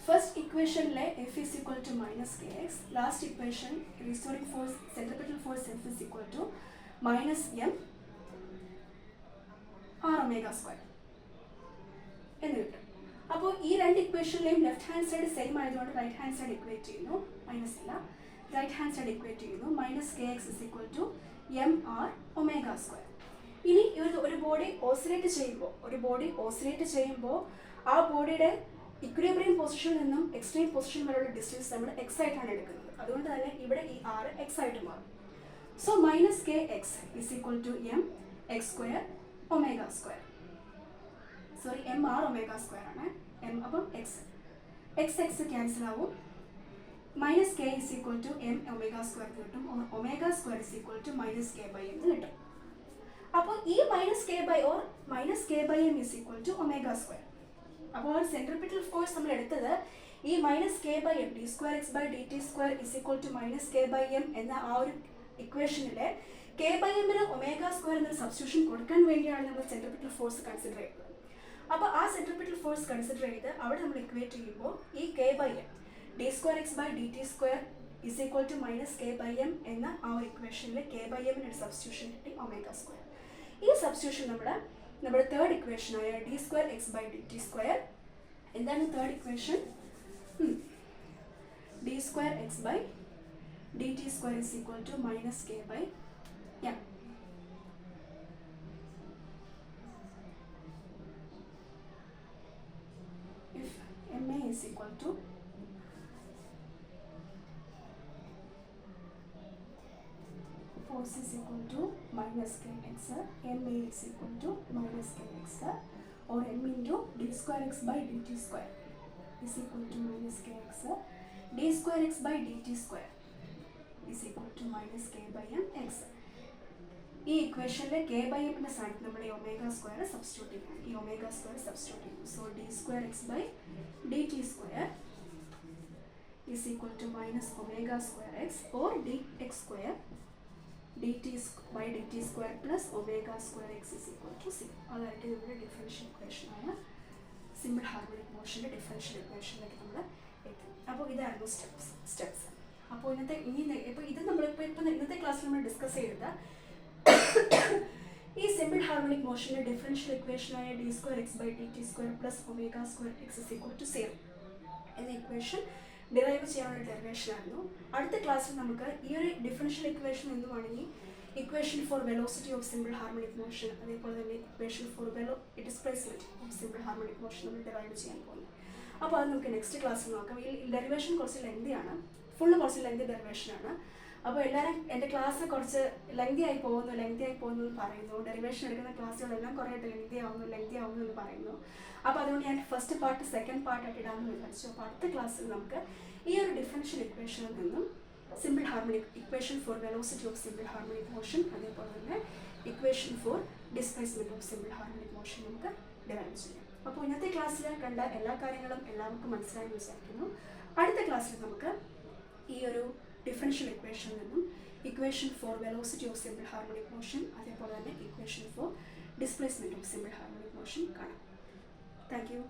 first ഇക്വേഷനിലെ f is equal to minus K X, last equation restoring force centripetal force F is equal to minus M R omega square എന്ന് കിട്ടും. അപ്പോൾ ഈ 2 ഇക്വേഷനിലെയും left hand side same ആയതുകൊണ്ട് right hand side equate ചെയ്യുന്നു, right hand side equate ചെയ്യുന്നു, minus K X is equal to M R omega square. ഇനി ഒരു ബോഡി ഓസിലേറ്റ് ചെയ്യുമ്പോൾ ആ ബോഡിയുടെ ഇക്വിലിബ്രിയം പൊസിഷനിൽ നിന്നും എക്സ്ട്രീം പൊസിഷൻ വരെയുള്ള ഡിസ്റ്റൻസ് നമ്മൾ എക്സ് ആയിട്ടാണ് എടുക്കുന്നത്. അതുകൊണ്ട് തന്നെ ഇവിടെ ഈ ആർ എക്സ് ആയിട്ട് മാറും. So minus K X is equal to M x square omega square, sorry m R omega square ആണ്. അപ്പം എക്സ് ക്യാൻസൽ ആവും, minus k is equal to m omega square കിട്ടും, omega square is equal to minus K by m കിട്ടും. അപ്പോൾ ഈ minus K by m is equal to omega square. അപ്പോൾ centripetal force നമ്മൾ എടുത്തത് ഈ minus K by M D square X by D T square is equal to minus K by M എന്ന ആ ഒരു ഇക്വേഷനിലെ കെ ബൈ എമ്മിന് omega square എന്നൊരു സബ്സ്റ്റിറ്റ്യൂഷൻ കൊടുക്കാൻ വേണ്ടിയാണ് നമ്മൾ സെൻട്രിപിറ്റൽ ഫോഴ്സ് കൺസിഡർ ചെയ്തത്. അപ്പോൾ ആ സെൻട്രിപിറ്റൽ ഫോഴ്സ് കൺസിഡർ ചെയ്ത് അവിടെ നമ്മൾ ഇക്വേറ്റ് ചെയ്യുമ്പോൾ ഈ K by M D square X by D T square is equal to minus K by M എന്ന ആ ഒരു ഇക്വേഷനിൽ കെ ബൈ എമ്മിന് ഒരു സബ്സ്റ്റിറ്റ്യൂഷൻ കിട്ടി ഒമേഗ സ്ക്വയർ. ഈ സബ്സ്റ്റിറ്റ്യൂഷൻ നമ്മുടെ തേർഡ് ഇക്വേഷനായ d square X by D T square, എന്താണ് third equation? D square X by D T square is equal to minus K by m. cos is equal to minus kx, ma is equal to minus kx, or m into d square x by dt square is equal to minus kx, d square x by dt square is equal to minus k by m x. ഈ ഇക്വേഷനിലെ K by എമ്മിൻ്റെ സ്ഥാനത്ത് നമ്മൾ ഈ omega square substitute ചെയ്യണം. ഈ omega square substitute ചെയ്യും. So D square X by D T square is equal to minus omega square X or D X square D T by D T square plus omega square X is equal to 0. അതായിരിക്കും നമ്മുടെ differential ഇക്വേഷനായ simple harmonic മോഷൻ്റെ differential ഇക്വേഷനിലേക്ക് നമ്മൾ എത്തും. അപ്പോൾ ഇതായിരുന്നു steps. അപ്പോൾ ഇത് നമ്മളിപ്പോൾ ഇന്നത്തെ ക്ലാസ്സിൽ നമ്മൾ ഡിസ്കസ് ചെയ്തത് ഈ സിമ്പിൾ ഹാർമോണിക് മോഷൻ്റെ ഡിഫറൻഷ്യൽ ഇക്വേഷനായ d square X by D T square plus omega square x is equal to 0 എന്ന ഇക്വേഷൻ ഡിറൈവ് ചെയ്യാനുള്ള ഡെറിവേഷൻ ആയിരുന്നു. അടുത്ത ക്ലാസ്സിൽ നമുക്ക് ഈ ഒരു ഡിഫറൻഷ്യൽ ഇക്വേഷൻ എന്തുവാണെങ്കിൽ equation for velocity of simple harmonic motion, അതേപോലെ തന്നെ equation for displacement of simple harmonic motion നമ്മൾ ഡിറൈവ് ചെയ്യാൻ പോകുന്നത്. അപ്പോൾ അത് നമുക്ക് നെക്സ്റ്റ് ക്ലാസ്സിൽ നോക്കാം. ഈ ഡെറിവേഷൻ കുറച്ച് ലെങ്തിയാണ്, ഫുള്ള് കുറച്ച് ലെങ്തി ഡെറിവേഷനാണ്. അപ്പോൾ എല്ലാവരും എൻ്റെ ക്ലാസ് കുറച്ച് ലെങ്തി ആയി പോകുന്നു എന്ന് പറയുന്നു. ഡെറിവേഷൻ എടുക്കുന്ന ക്ലാസ്സുകളെല്ലാം കുറേ ലെങ്തി ആവുന്നു എന്ന് പറയുന്നു. അപ്പോൾ അതുകൊണ്ട് ഞാൻ ഫസ്റ്റ് പാർട്ട് സെക്കൻഡ് പാർട്ടായിട്ട് ഇടാമെന്ന് വിചാരിച്ചു. അപ്പോൾ അടുത്ത ക്ലാസ്സിൽ നമുക്ക് ഈ ഒരു ഡിഫറൻഷ്യൽ ഇക്വേഷനിൽ നിന്നും simple harmonic equation for velocity of simple harmonic motion, അതേപോലെ തന്നെ equation for displacement of simple harmonic motion നമുക്ക് ഡെവലപ്പ് ചെയ്യാം. അപ്പോൾ ഇന്നത്തെ ക്ലാസ്സിൽ കണ്ട എല്ലാ കാര്യങ്ങളും എല്ലാവർക്കും മനസ്സിലായെന്ന് വിചാരിക്കുന്നു. അടുത്ത ക്ലാസ്സിൽ നമുക്ക് ഈ ഒരു ഡിഫറൻഷ്യൽ ഇക്വേഷനിൽ നിന്നും equation for velocity of simple harmonic motion, അതേപോലെ തന്നെ equation for displacement of simple harmonic motion കാണാം. Thank U.